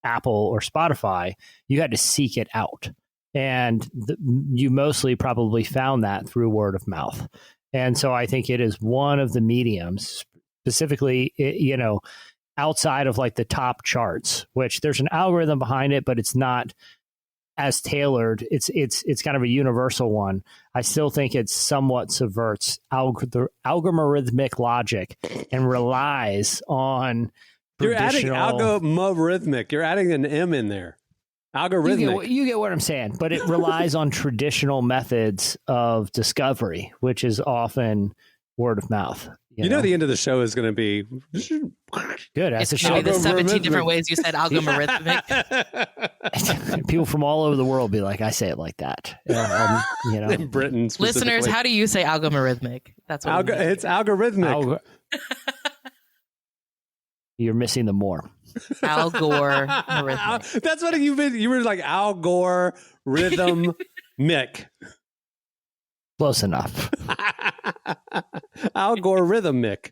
Apple or Spotify, you had to seek it out. And you mostly probably found that through word of mouth. And so I think it is one of the mediums, specifically, outside of like the top charts, which there's an algorithm behind it, but it's not as tailored. It's kind of a universal one. I still think it somewhat subverts algorithmic logic and relies on You're adding algorithmic. You're adding an M in there. Algorithmic. You get what I'm saying, but it relies on traditional methods of discovery, which is often word of mouth. You know, the end of the show is going to be good. As It's a going to be the 17 Algorithmic. different ways you said algorithmic. people from all over the world be like, I say it like that. You know, in Britain. Listeners, specifically. how do you say algorithmic? That's what we need. It's algorithmic. You're missing the more. Algorithmic. That's what you've been. You were like Al Gore rhythm Mick. Close enough. Al Gore rhythm Mick.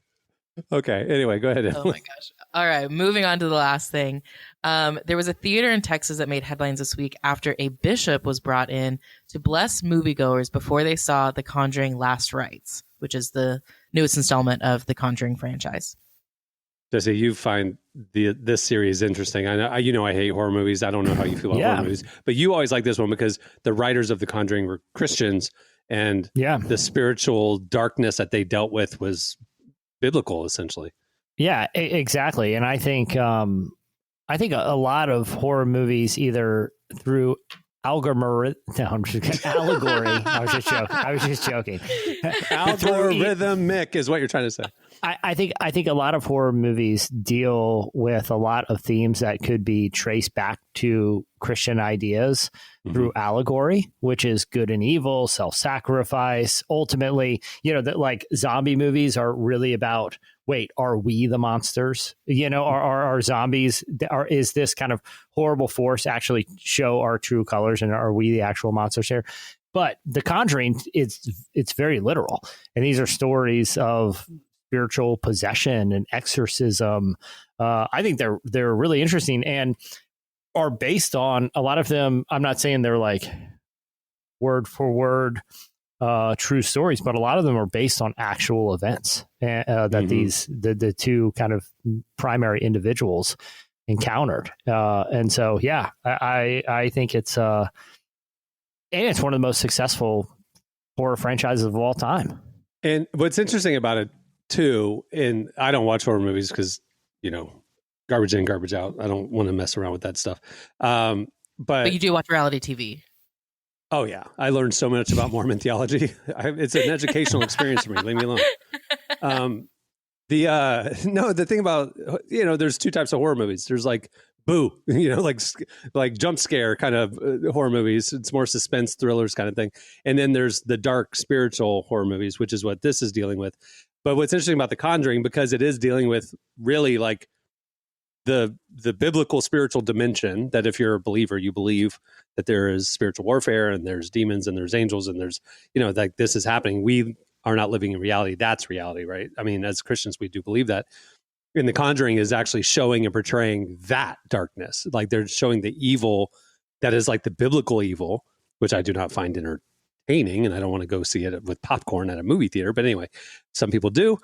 Okay. Anyway, go ahead. Oh my gosh. All right. Moving on to the last thing. There was a theater in Texas that made headlines this week after a bishop was brought in to bless moviegoers before they saw The Conjuring Last Rites, which is the newest installment of the Conjuring franchise. Jesse, you find this series interesting. I know, I hate horror movies. I don't know how you feel about horror movies, but you always like this one because the writers of The Conjuring were Christians, and the spiritual darkness that they dealt with was biblical, essentially. Yeah, exactly. And I think a lot of horror movies either through allegory. I was just joking. Algorithmic is what you're trying to say. I think a lot of horror movies deal with a lot of themes that could be traced back to Christian ideas through allegory, which is good and evil, self-sacrifice. Ultimately, like zombie movies are really about, wait, are we the monsters? Are zombies, is this kind of horrible force actually show our true colors, and are we the actual monsters here? But The Conjuring, it's very literal. And these are stories of spiritual possession and exorcism. I think they're really interesting and are based on, a lot of them, I'm not saying they're like word for word true stories, but a lot of them are based on actual events that the two kind of primary individuals encountered. And so, I think it's and it's one of the most successful horror franchises of all time. And what's interesting about it too, and I don't watch horror movies because, garbage in, garbage out. I don't want to mess around with that stuff. But you do watch reality TV. Oh yeah, I learned so much about Mormon theology. It's an educational experience for me. Leave me alone. The thing about, there's two types of horror movies. There's like boo, like jump scare kind of horror movies. It's more suspense thrillers kind of thing. And then there's the dark spiritual horror movies, which is what this is dealing with. But what's interesting about The Conjuring, because it is dealing with really like the biblical spiritual dimension, that if you're a believer, you believe that there is spiritual warfare and there's demons and there's angels and there's, like this is happening. We are not living in reality. That's reality, right? I mean, as Christians, we do believe that. And The Conjuring is actually showing and portraying that darkness. Like they're showing the evil that is like the biblical evil, which I do not find entertaining. And I don't want to go see it with popcorn at a movie theater. But anyway, some people do.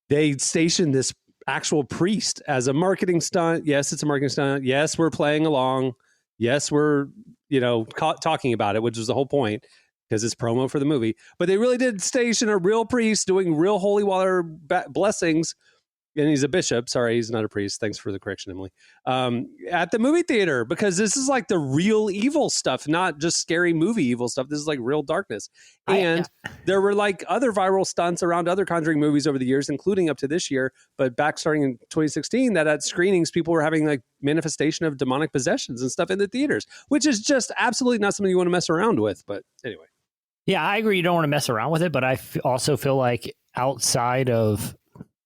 They station this actual priest as a marketing stunt. Yes, it's a marketing stunt. Yes, we're playing along. Yes, we're, talking about it, which was the whole point, because it's promo for the movie. But they really did station a real priest doing real holy water blessings. And he's a bishop. Sorry, he's not a priest. Thanks for the correction, Emily. At the movie theater, because this is like the real evil stuff, not just scary movie evil stuff. This is like real darkness. And there were like other viral stunts around other Conjuring movies over the years, including up to this year. But back starting in 2016, that at screenings, people were having like manifestation of demonic possessions and stuff in the theaters, which is just absolutely not something you want to mess around with. But anyway. Yeah, I agree. You don't want to mess around with it. But I also feel like outside of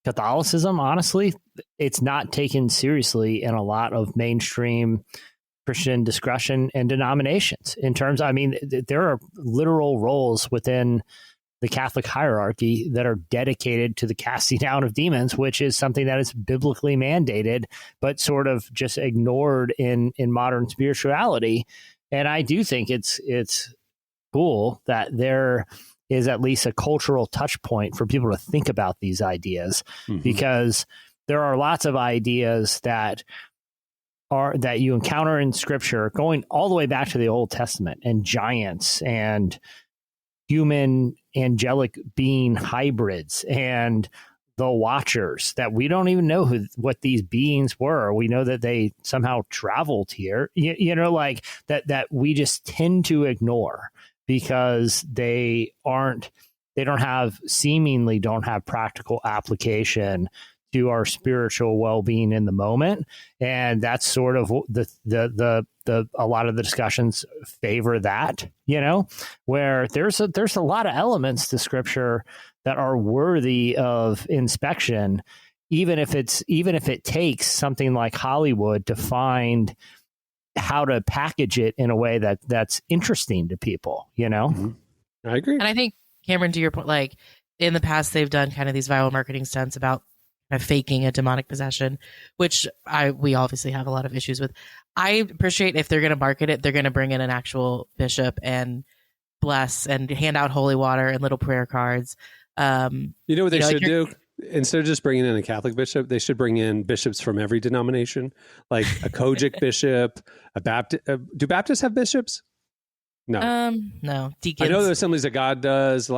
Catholicism, honestly, it's not taken seriously in a lot of mainstream Christian discussion and denominations. In terms, there are literal roles within the Catholic hierarchy that are dedicated to the casting down of demons, which is something that is biblically mandated, but sort of just ignored in modern spirituality. And I do think it's cool that there is at least a cultural touch point for people to think about these ideas, because there are lots of ideas that you encounter in Scripture, going all the way back to the Old Testament, and giants and human angelic being hybrids and the Watchers, that we don't even know what these beings were. We know that they somehow traveled here, like that we just tend to ignore, because they aren't they seemingly don't have practical application to our spiritual well-being in the moment. And that's sort of the a lot of the discussions favor that, where there's a lot of elements to scripture that are worthy of inspection, even if it takes something like Hollywood to find how to package it in a way that's interesting to people, Mm-hmm. I agree. And I think, Cameron, to your point, like in the past, they've done kind of these viral marketing stunts about kind of faking a demonic possession, which we obviously have a lot of issues with. I appreciate if they're going to market it, they're going to bring in an actual bishop and bless and hand out holy water and little prayer cards. You know what they should do? Instead of just bringing in a Catholic bishop, they should bring in bishops from every denomination, like a Kojic bishop, a Baptist. Do Baptists have bishops? No, deacons. I know the Assemblies of God does.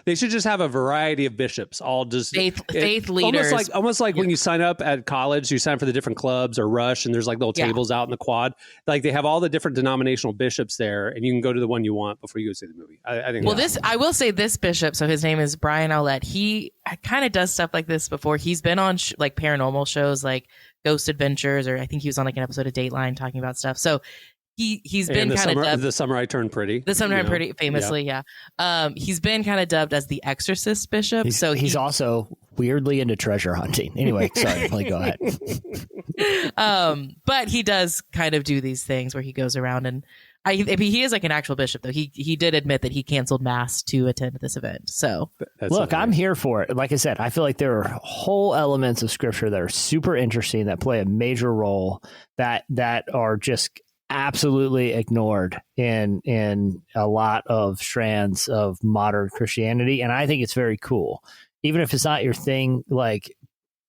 They should just have a variety of bishops, all just faith leaders. Almost like when you sign up at college, you sign up for the different clubs or Rush, and there's like little tables out in the quad. Like they have all the different denominational bishops there, and you can go to the one you want before you go see the movie. I think. Well, I will say this bishop. So his name is Brian Owlett. He kind of does stuff like this before. He's been on like paranormal shows, like Ghost Adventures, or I think he was on like an episode of Dateline talking about stuff. So. He's been kind of dubbed the Summer I Turned Pretty. The Summer I Turned Pretty, famously, yeah. He's been kind of dubbed as the Exorcist bishop. He's also weirdly into treasure hunting. Anyway, sorry, go ahead. But he does kind of do these things where he goes around and he is like an actual bishop, though. He did admit that he canceled mass to attend this event. So look, I'm here for it. Like I said, I feel like there are whole elements of scripture that are super interesting that play a major role that are just absolutely ignored in a lot of strands of modern Christianity. And I think it's very cool, even if it's not your thing, like,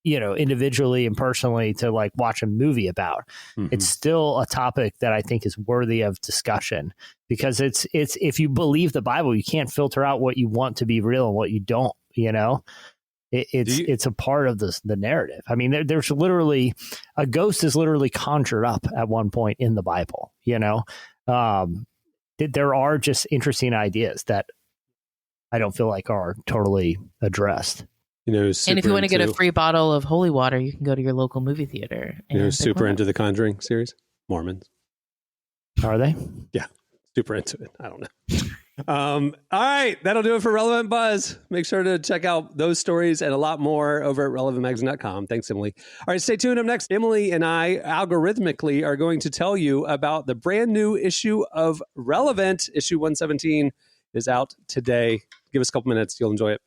individually and personally to like watch a movie about. Mm-hmm. It's still a topic that I think is worthy of discussion, because it's if you believe the Bible, you can't filter out what you want to be real and what you don't, It's a part of the narrative. I mean, there's literally a ghost is literally conjured up at one point in the Bible. There are just interesting ideas that I don't feel like are totally addressed. And if you want to get a free bottle of holy water, you can go to your local movie theater. Super into the Conjuring series, Mormons. Are they? Yeah, super into it. I don't know. All right, that'll do it for Relevant Buzz. Make sure to check out those stories and a lot more over at relevantmagazine.com. Thanks, Emily. All right, stay tuned. Up next, Emily and I algorithmically are going to tell you about the brand new issue of Relevant. Issue 117 is out today. Give us a couple minutes. You'll enjoy it.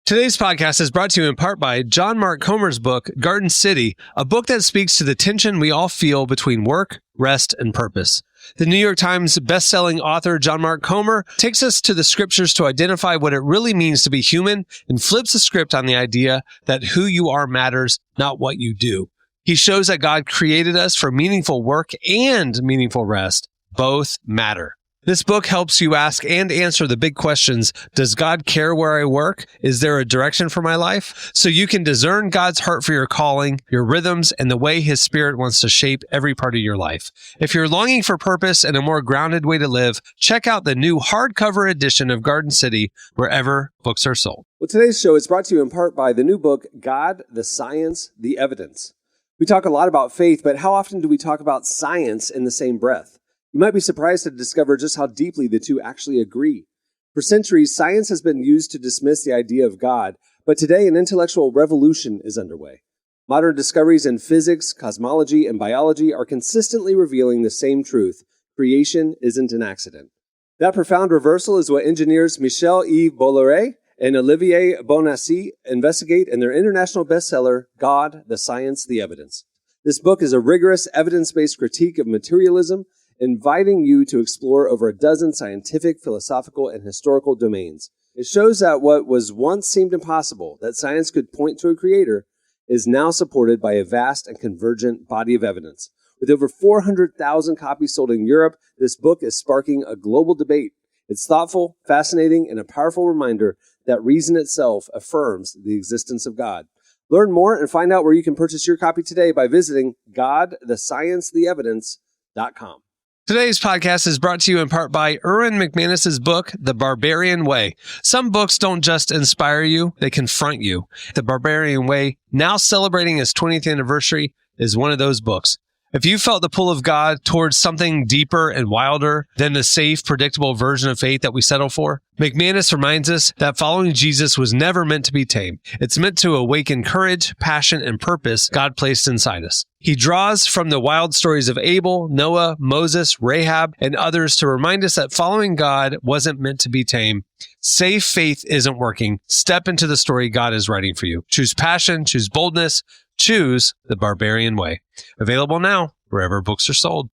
Today's podcast is brought to you in part by John Mark Comer's book, Garden City, a book that speaks to the tension we all feel between work, rest, and purpose. The New York Times best-selling author John Mark Comer takes us to the scriptures to identify what it really means to be human and flips the script on the idea that who you are matters, not what you do. He shows that God created us for meaningful work and meaningful rest. Both matter. This book helps you ask and answer the big questions. Does God care where I work? Is there a direction for my life? So you can discern God's heart for your calling, your rhythms, and the way His Spirit wants to shape every part of your life. If you're longing for purpose and a more grounded way to live, check out the new hardcover edition of Garden City wherever books are sold. Well, today's show is brought to you in part by the new book, God, the Science, the Evidence. We talk a lot about faith, but how often do we talk about science in the same breath? You might be surprised to discover just how deeply the two actually agree. For centuries, science has been used to dismiss the idea of God, but today an intellectual revolution is underway. Modern discoveries in physics, cosmology, and biology are consistently revealing the same truth: creation isn't an accident. That profound reversal is what engineers Michel-Yves Bolloré and Olivier Bonnacy investigate in their international bestseller, God, the Science, the Evidence. This book is a rigorous, evidence-based critique of materialism, inviting you to explore over a dozen scientific, philosophical, and historical domains. It shows that what was once seemed impossible, that science could point to a creator, is now supported by a vast and convergent body of evidence. With over 400,000 copies sold in Europe, this book is sparking a global debate. It's thoughtful, fascinating, and a powerful reminder that reason itself affirms the existence of God. Learn more and find out where you can purchase your copy today by visiting GodTheScienceTheEvidence.com. Today's podcast is brought to you in part by Erwin McManus's book, The Barbarian Way. Some books don't just inspire you, they confront you. The Barbarian Way, now celebrating its 20th anniversary, is one of those books. If you felt the pull of God towards something deeper and wilder than the safe, predictable version of faith that we settle for, McManus reminds us that following Jesus was never meant to be tame. It's meant to awaken courage, passion, and purpose God placed inside us. He draws from the wild stories of Abel, Noah, Moses, Rahab, and others to remind us that following God wasn't meant to be tame. Safe faith isn't working. Step into the story God is writing for you. Choose passion, choose boldness, choose The Barbarian Way. Available now wherever books are sold.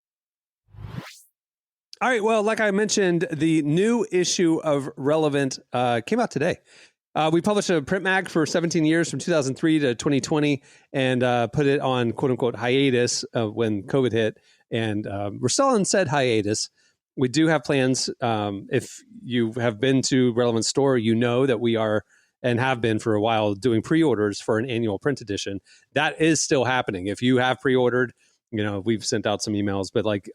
All right. Well, like I mentioned, the new issue of Relevant came out today. We published a print mag for 17 years from 2003 to 2020 and put it on quote unquote hiatus when COVID hit. And we're still on said hiatus. We do have plans. If you have been to Relevant Store, you know that we are and have been for a while doing pre-orders for an annual print edition. That is still happening. If you have pre-ordered, you know, we've sent out some emails, but like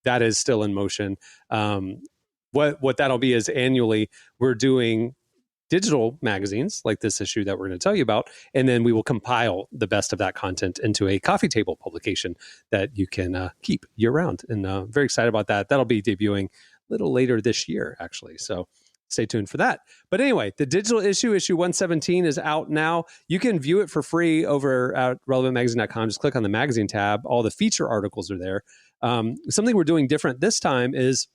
that is still in motion. What that'll be is annually we're doing digital magazines like this issue that we're going to tell you about, and then we will compile the best of that content into a coffee table publication that you can keep year round. And very excited about that. That'll be debuting a little later this year, actually. So stay tuned for that. But anyway, the digital issue 117, is out now. You can view it for free over at relevantmagazine.com. Just click on the magazine tab. All the feature articles are there. Something we're doing different this time is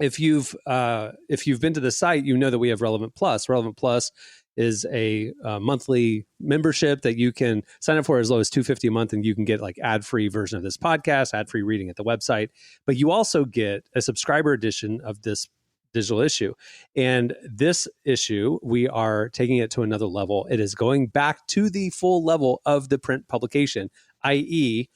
if you've been to the site, you know that we have Relevant Plus. Relevant Plus is a monthly membership that you can sign up for as low as $250 a month, and you can get like ad-free version of this podcast, ad-free reading at the website. But you also get a subscriber edition of this digital issue. And this issue, we are taking it to another level. It is going back to the full level of the print publication, i.e.,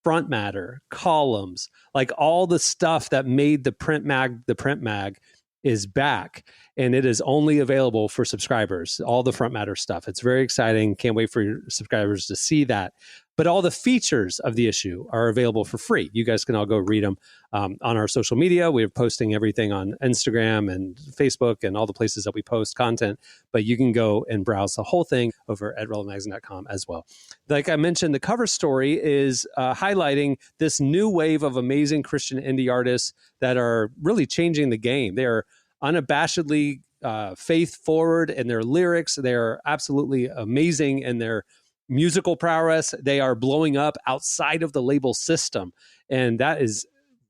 front matter, columns, like all the stuff that made the print mag is back, and it is only available for subscribers, all the front matter stuff. It's very exciting. Can't wait for your subscribers to see that. But all the features of the issue are available for free. You guys can all go read them on our social media. We're posting everything on Instagram and Facebook and all the places that we post content. But you can go and browse the whole thing over at relevantmagazine.com as well. Like I mentioned, the cover story is highlighting this new wave of amazing Christian indie artists that are really changing the game. They are unabashedly faith forward in their lyrics. They're absolutely amazing in their musical prowess. They are blowing up outside of the label system. And that is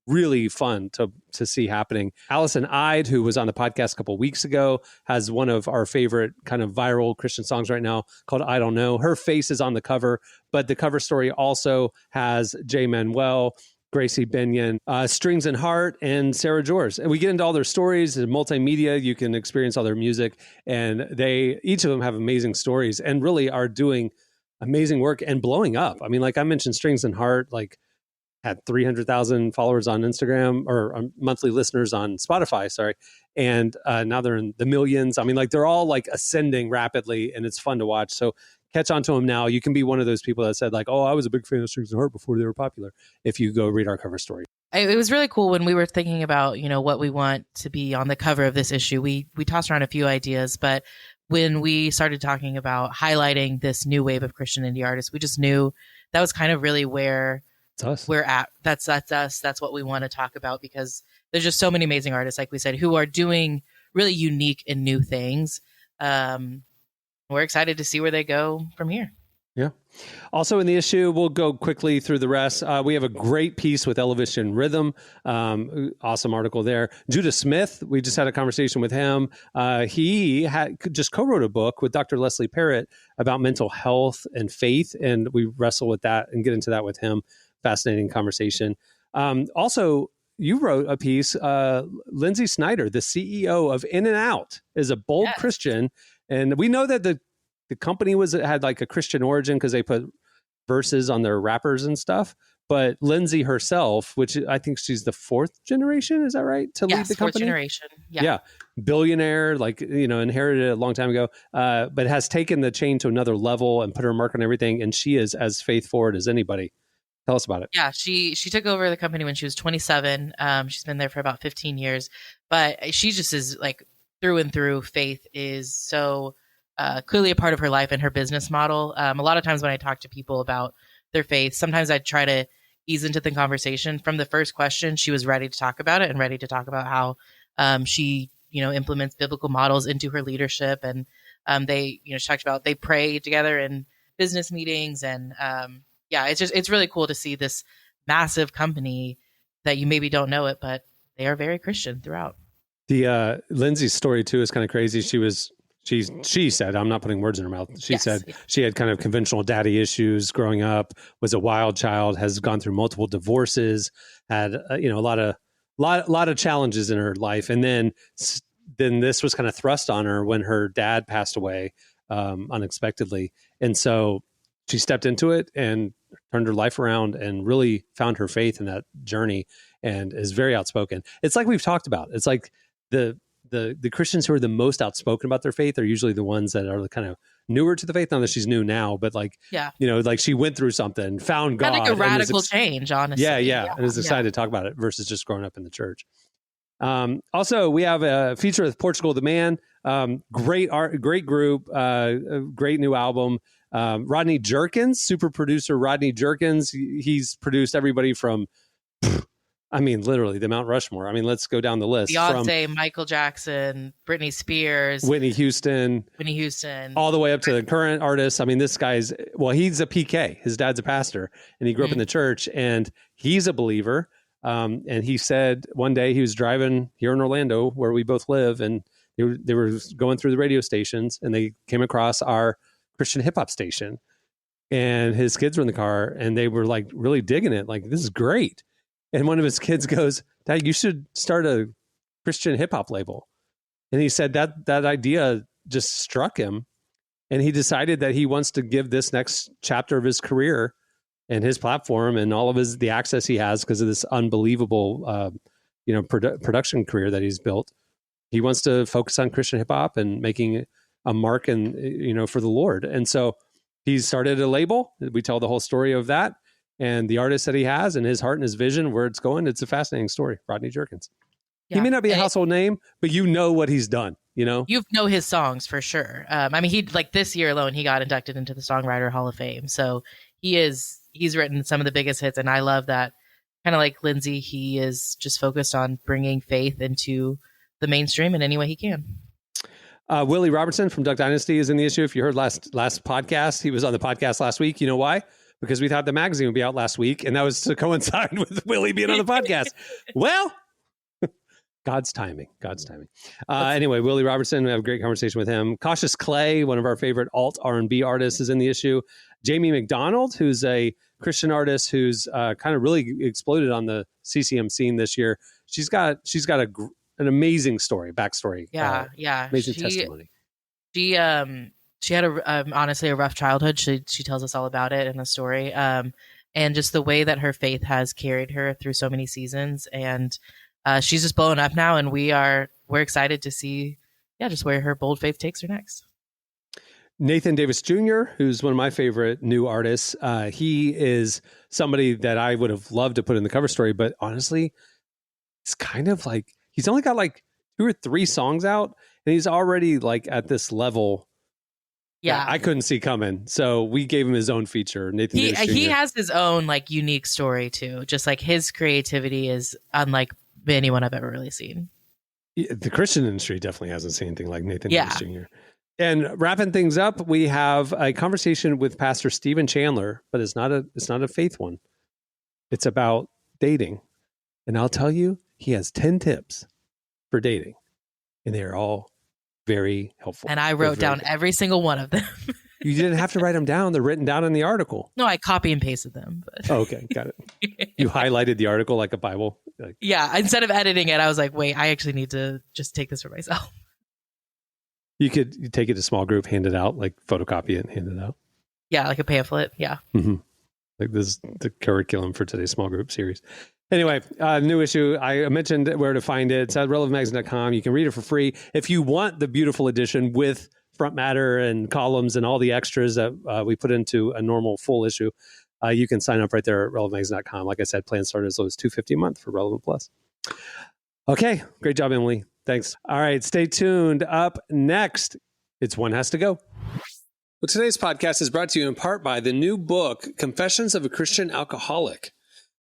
really fun to see happening. Allison Ide, who was on the podcast a couple of weeks ago, has one of our favorite kind of viral Christian songs right now called I Don't Know. Her face is on the cover, but the cover story also has Jay Manuel, Gracie Benyon, Strings and Heart, and Sarah Jors. And we get into all their stories and multimedia. You can experience all their music. And each of them have amazing stories and really are doing amazing work and blowing up. I mean, like I mentioned, Strings and Heart, like had 300,000 followers on Instagram or monthly listeners on Spotify, sorry. And now they're in the millions. I mean, like they're all like ascending rapidly and it's fun to watch. So catch on to them now. You can be one of those people that said like, oh, I was a big fan of Strings and Heart before they were popular. If you go read our cover story. It was really cool when we were thinking about, what we want to be on the cover of this issue. We tossed around a few ideas, but when we started talking about highlighting this new wave of Christian indie artists, we just knew that was kind of really where we're at. That's us. That's what we want to talk about because there's just so many amazing artists, like we said, who are doing really unique and new things. We're excited to see where they go from here. Yeah. Also in the issue, we'll go quickly through the rest. We have a great piece with Elevation Rhythm. Awesome article there. Judah Smith, we just had a conversation with him. He just co-wrote a book with Dr. Leslie Parrott about mental health and faith, and we wrestle with that and get into that with him. Fascinating conversation. Also, you wrote a piece, Lindsay Snyder, the CEO of In-N-Out, is a bold Christian, and we know that the company had like a Christian origin because they put verses on their wrappers and stuff. But Lindsay herself, which I think she's the fourth generation, is that right? To lead the company? Fourth generation. Yeah. Billionaire, inherited it a long time ago, but has taken the chain to another level and put her mark on everything. And she is as faith forward as anybody. Tell us about it. Yeah, she took over the company when she was 27. She's been there for about 15 years, but she just is like through and through. Faith is so clearly a part of her life and her business model. A lot of times when I talk to people about their faith, sometimes I try to ease into the conversation. From the first question, she was ready to talk about it and ready to talk about how she, implements biblical models into her leadership. And she talked about they pray together in business meetings, and it's really cool to see this massive company that you maybe don't know it, but they are very Christian throughout. The Lindsay's story too is kind of crazy. She said, I'm not putting words in her mouth. She said she had kind of conventional daddy issues growing up, was a wild child, has gone through multiple divorces, had a lot of challenges in her life, and then this was kind of thrust on her when her dad passed away unexpectedly, and so she stepped into it and turned her life around and really found her faith in that journey, and is very outspoken. It's like we've talked about. It's like the Christians who are the most outspoken about their faith are usually the ones that are kind of newer to the faith. Not that she's new now, but like she went through something, found God, like a radical change, honestly. Yeah, and is excited to talk about it versus just growing up in the church. Also, we have a feature with Portugal the Man. Great art, great group, great new album. Rodney Jerkins, super producer Rodney Jerkins. He's produced everybody from, literally the Mount Rushmore. Let's go down the list. Beyonce, Michael Jackson, Britney Spears, Whitney Houston, all the way up to the current artists. This guy's, he's a PK. His dad's a pastor, and he grew up in the church, and he's a believer. And he said one day he was driving here in Orlando, where we both live, and they were going through the radio stations, and they came across our Christian hip hop station, and his kids were in the car, and they were like really digging it. Like, this is great. And one of his kids goes, "Dad, you should start a Christian hip hop label." And he said that idea just struck him, and he decided that he wants to give this next chapter of his career and his platform and all of the access he has because of this unbelievable, production career that he's built. He wants to focus on Christian hip hop and making a mark and, for the Lord. And so he started a label. We tell the whole story of that and the artist that he has and his heart and his vision, where it's going. It's a fascinating story. Rodney Jerkins. Yeah. He may not be a household name, but you know what he's done, You know his songs for sure. He this year alone, he got inducted into the Songwriter Hall of Fame. So he's written some of the biggest hits. And I love that, kind of like Lindsay, he is just focused on bringing faith into the mainstream in any way he can. Willie Robertson from Duck Dynasty is in the issue. If you heard last podcast, he was on the podcast last week. You know why? Because we thought the magazine would be out last week, and that was to coincide with Willie being on the podcast. Well, God's timing. Anyway, Willie Robertson, we have a great conversation with him. Cautious Clay, one of our favorite alt R&B artists, is in the issue. Jamie McDonald, who's a Christian artist who's kind of really exploded on the CCM scene this year. She's got an amazing backstory. Yeah. Amazing testimony. She had honestly a rough childhood. She tells us all about it in the story. And just the way that her faith has carried her through so many seasons. And she's just blowing up now, and we're excited to see just where her bold faith takes her next. Nathan Davis Jr., who's one of my favorite new artists. He is somebody that I would have loved to put in the cover story, but honestly, it's kind of like he's only got like 2 or 3 songs out, and he's already like at this level. Yeah, I couldn't see coming. So we gave him his own feature. Nathan Davis Jr. He has his own like unique story too. Just like his creativity is unlike anyone I've ever really seen. Yeah, the Christian industry definitely hasn't seen anything like Nathan Davis Jr. And wrapping things up, we have a conversation with Pastor Stephen Chandler, but it's not a faith one. It's about dating. And I'll tell you, he has 10 tips for dating, and they are all very helpful. And I wrote down every single one of them. You didn't have to write them down. They're written down in the article. No, I copy and pasted them. But... Oh, okay, got it. You highlighted the article like a Bible. Yeah, instead of editing it, I was like, wait, I actually need to just take this for myself. You take it to small group, hand it out, like photocopy it and hand it out. Yeah, like a pamphlet. Yeah. Mm-hmm. Like this is the curriculum for today's small group series. Anyway, new issue. I mentioned where to find it. It's at relevantmagazine.com. You can read it for free. If you want the beautiful edition with front matter and columns and all the extras that we put into a normal full issue, You can sign up right there at relevantmagazine.com. Like I said, plans start as low as $250 a month for Relevant Plus. Okay, great job, Emily. Thanks. All right, stay tuned. Up next, it's One Has to Go. Well, today's podcast is brought to you in part by the new book, Confessions of a Christian Alcoholic.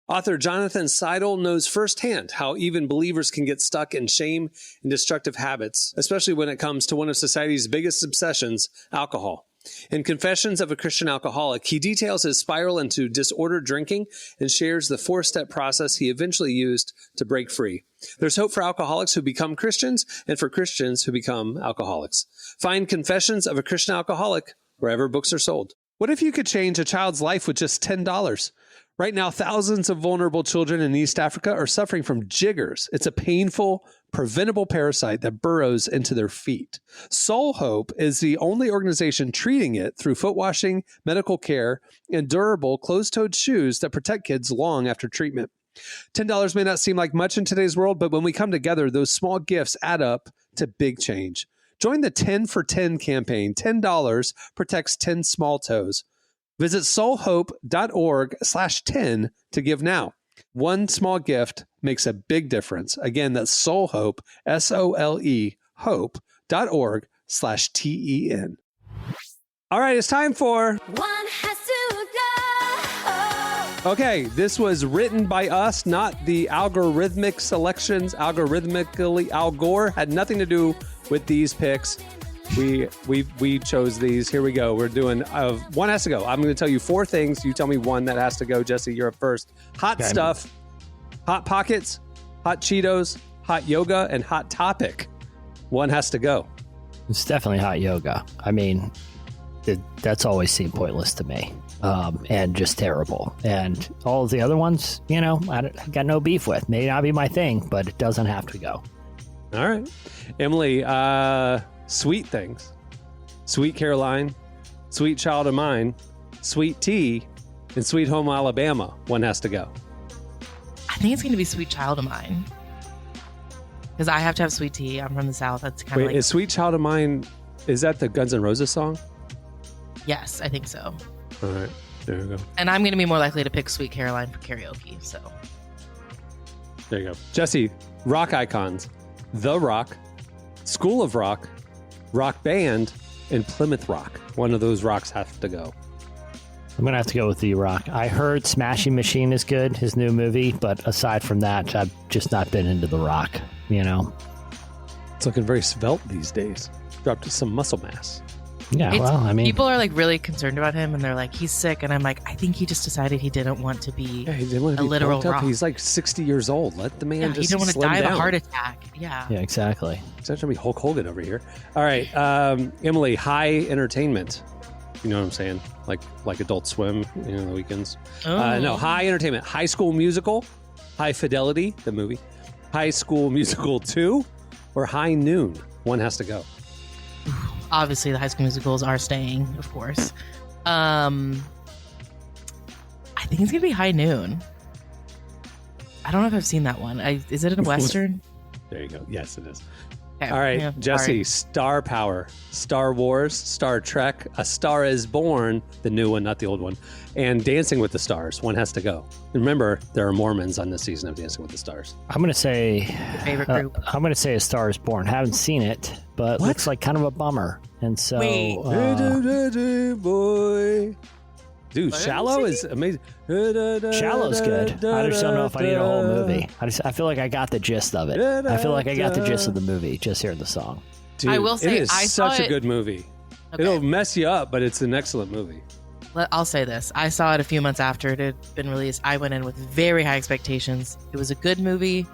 Author Jonathan Seidel knows firsthand how even believers can get stuck in shame and destructive habits, especially when it comes to one of society's biggest obsessions, alcohol. In Confessions of a Christian Alcoholic, he details his spiral into disordered drinking and shares the 4-step process he eventually used to break free. There's hope for alcoholics who become Christians and for Christians who become alcoholics. Find Confessions of a Christian Alcoholic wherever books are sold. What if you could change a child's life with just $10? Right now, thousands of vulnerable children in East Africa are suffering from jiggers. It's a painful, preventable parasite that burrows into their feet. Soul Hope is the only organization treating it through foot washing, medical care, and durable closed-toed shoes that protect kids long after treatment. $10 may not seem like much in today's world, but when we come together, those small gifts add up to big change. Join the 10 for 10 campaign. $10 protects 10 small toes. Visit soulhope.org/10 to give now. One small gift makes a big difference. Again, that's Soulhope, SOLE, hope.org/TEN. All right, it's time for One Has to Go. Okay, this was written by us, not the algorithmic selections. Algorithmically, Al Gore had nothing to do with these picks. We chose these. Here we go. We're doing One Has to Go. I'm going to tell you 4 things. You tell me one that has to go. Jesse, you're up first. Hot stuff, Hot Pockets, Hot Cheetos, Hot Yoga, and Hot Topic. One has to go. It's definitely hot yoga. I mean, that's always seemed pointless to me, and just terrible. And all of the other ones, I got no beef with. May not be my thing, but it doesn't have to go. All right. Emily, sweet things. Sweet Caroline, Sweet Child of Mine, Sweet Tea, and Sweet Home Alabama. One has to go. I think it's going to be Sweet Child of Mine. Because I have to have sweet tea. I'm from the South. That's kind of like... Is Sweet Child of Mine, is that the Guns N' Roses song? Yes, I think so. All right. There you go. And I'm going to be more likely to pick Sweet Caroline for karaoke. So There you go. Jesse, rock icons. The Rock, School of Rock, Rock Band, and Plymouth Rock. One of those rocks has to go. I'm going to have to go with The Rock. I heard Smashing Machine is good, his new movie, but aside from that, I've just not been into The Rock, It's looking very svelte these days. Dropped some muscle mass. Yeah, well, I mean... People are like really concerned about him and they're like, he's sick. And I'm like, I think he just decided he didn't want to be he didn't want to a be literal rock. He's like 60 years old. Let the man just he didn't want to slim die of down. a heart attack. Yeah. Yeah, exactly. It's actually Hulk Hogan over here. All right, Emily, high entertainment. You know what I'm saying? Like Adult Swim, the weekends. No, high entertainment. High School Musical, High Fidelity, the movie, High School Musical 2, or High Noon. One has to go. Obviously, the High School Musicals are staying, of course. I think it's going to be High Noon. I don't know if I've seen that one. Is it a Western? There you go. Yes, it is. Okay. All right, Yeah, Jesse, sorry. Star Power, Star Wars, Star Trek, A Star is Born, the new one, not the old one, and Dancing with the Stars. One has to go. Remember, there are Mormons on this season of Dancing with the Stars. I'm going to say... Your favorite group. I'm going to say A Star is Born. Haven't seen it, but looks like kind of a bummer. And so... Wait. Boy. Dude, Shallow is amazing. Shallow's good. I just don't know if I need a whole movie. I feel like I got the gist of it. I feel like I got the gist of the movie just hearing the song. Dude, I will say, it is I saw such a it- good movie. Okay. It'll mess you up, but it's an excellent movie. I'll say this. I saw it a few months after it had been released. I went in with very high expectations. It was a good movie.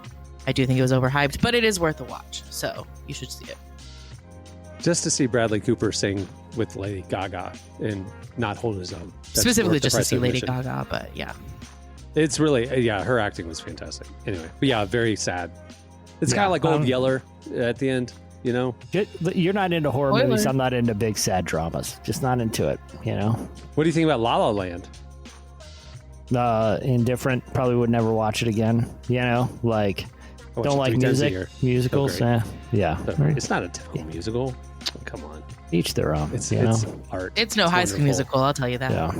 I do think it was overhyped, but it is worth a watch. So you should see it. Just to see Bradley Cooper sing with Lady Gaga and not hold his own. That's Specifically worth the just to price see of Lady admission. Gaga, but yeah. It's really, her acting was fantastic. Anyway, but yeah, very sad. It's kind of like Old Yeller at the end, You're not into horror Spoiler. movies. I'm not into big sad dramas. Just not into it, What do you think about La La Land? Indifferent. Probably would never watch it again. I watch Don't it like 3 times a music. year. Musicals. So great. Yeah. It's not a typical musical. Come on. Each their own. It's you know? art. It's no High School wonderful. Musical, I'll tell you that. Yeah.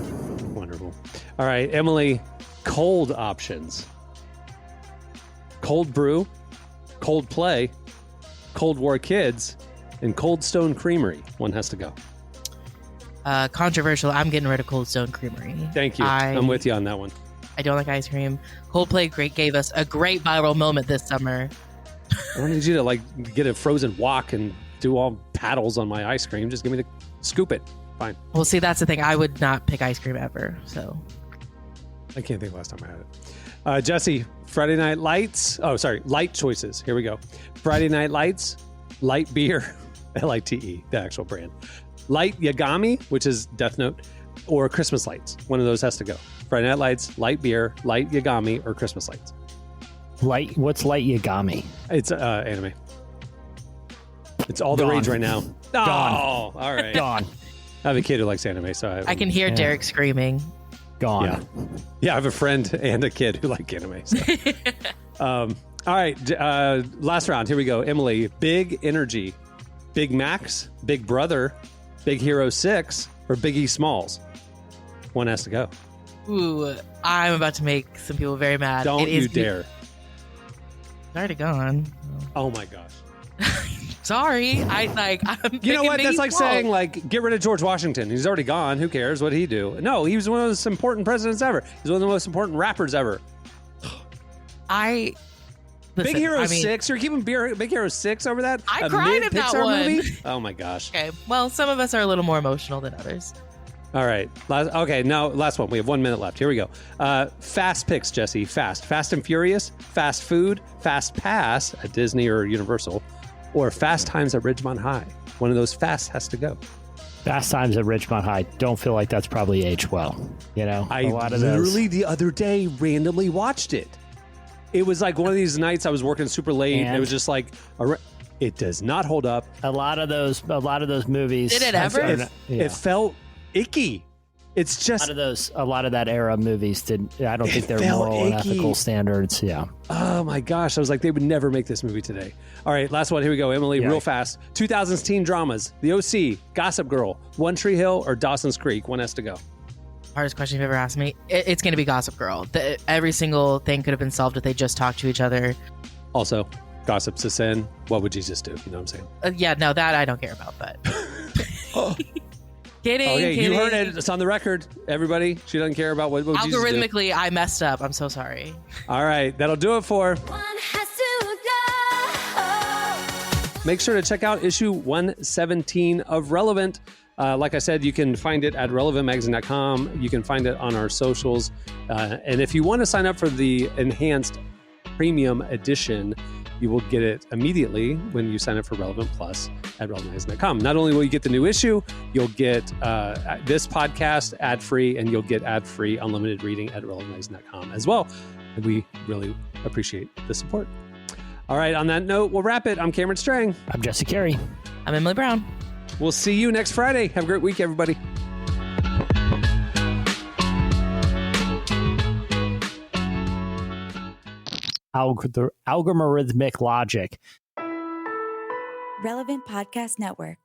Wonderful. All right, Emily, cold options. Cold Brew, Cold Play, Cold War Kids, and Cold Stone Creamery. One has to go. Controversial. I'm getting rid of Cold Stone Creamery. Thank you. I'm with you on that one. I don't like ice cream. Coldplay gave us a great viral moment this summer. I don't need you to get a frozen wok and do all paddles on my ice cream. Just give me the scoop it. Fine. Well, see, that's the thing. I would not pick ice cream ever. So I can't think last time I had it. Jesse, Friday Night Lights. Oh, sorry. Light choices. Here we go. Friday Night Lights, light beer, LITE, the actual brand. Light Yagami, which is Death Note, or Christmas lights. One of those has to go. Friday Night Lights, light beer, light Yagami, or Christmas lights. What's light Yagami? It's anime. It's all the rage right now. Gone. Oh, all right. Gone. I have a kid who likes anime, so I can hear Derek screaming. Gone. Yeah, I have a friend and a kid who like anime. So. All right, last round. Here we go. Emily, Big Energy, Big Max, Big Brother, Big Hero 6, or Biggie Smalls. One has to go. Ooh, I'm about to make some people very mad. Don't you dare. It's already gone. Oh my gosh. Sorry. I'm You know what? That's like saying saying, get rid of George Washington. He's already gone. Who cares? What did he do? No, he was one of the most important presidents ever. He's one of the most important rappers ever. Big Big Hero 6? You're keeping Big Hero 6 over that? I cried in that one. Movie? Oh my gosh. Okay. Well, some of us are a little more emotional than others. All right. Now last one. We have 1 minute left. Here we go. Fast picks, Jesse. Fast and Furious, Fast Food, Fast Pass at Disney or Universal, or Fast Times at Ridgemont High. One of those fast has to go. Fast Times at Ridgemont High. Don't feel like that's probably aged well. You know, I literally the other day randomly watched it. It was like one of these nights I was working super late. And it was just like, it does not hold up. A lot of those movies. Did it ever? It felt icky. It's just a lot of that era movies I don't think they're moral and ethical standards. Yeah. Oh my gosh. I was like, they would never make this movie today. All right. Last one. Here we go. Emily, real fast. 2000s teen dramas. The OC, Gossip Girl, One Tree Hill, or Dawson's Creek. One has to go. Hardest question you've ever asked me. It's going to be Gossip Girl. Every single thing could have been solved if they just talked to each other. Also, gossip's a sin. What would Jesus do? You know what I'm saying? Yeah, no, that I don't care about, but... Kidding. Okay, you heard it. It's on the record. Everybody, she doesn't care about what Jesus do. Algorithmically, I messed up. I'm so sorry. All right, that'll do it for... Make sure to check out issue 117 of Relevant. Like I said, you can find it at relevantmagazine.com. You can find it on our socials. And if you want to sign up for the enhanced premium edition, you will get it immediately when you sign up for Relevant Plus at relevantmagazine.com. Not only will you get the new issue, you'll get this podcast ad-free, and you'll get ad-free unlimited reading at relevantmagazine.com as well. And we really appreciate the support. All right, on that note, we'll wrap it. I'm Cameron Strang. I'm Jesse Carey. I'm Emily Brown. We'll see you next Friday. Have a great week, everybody. Algorithmic logic. Relevant Podcast Network.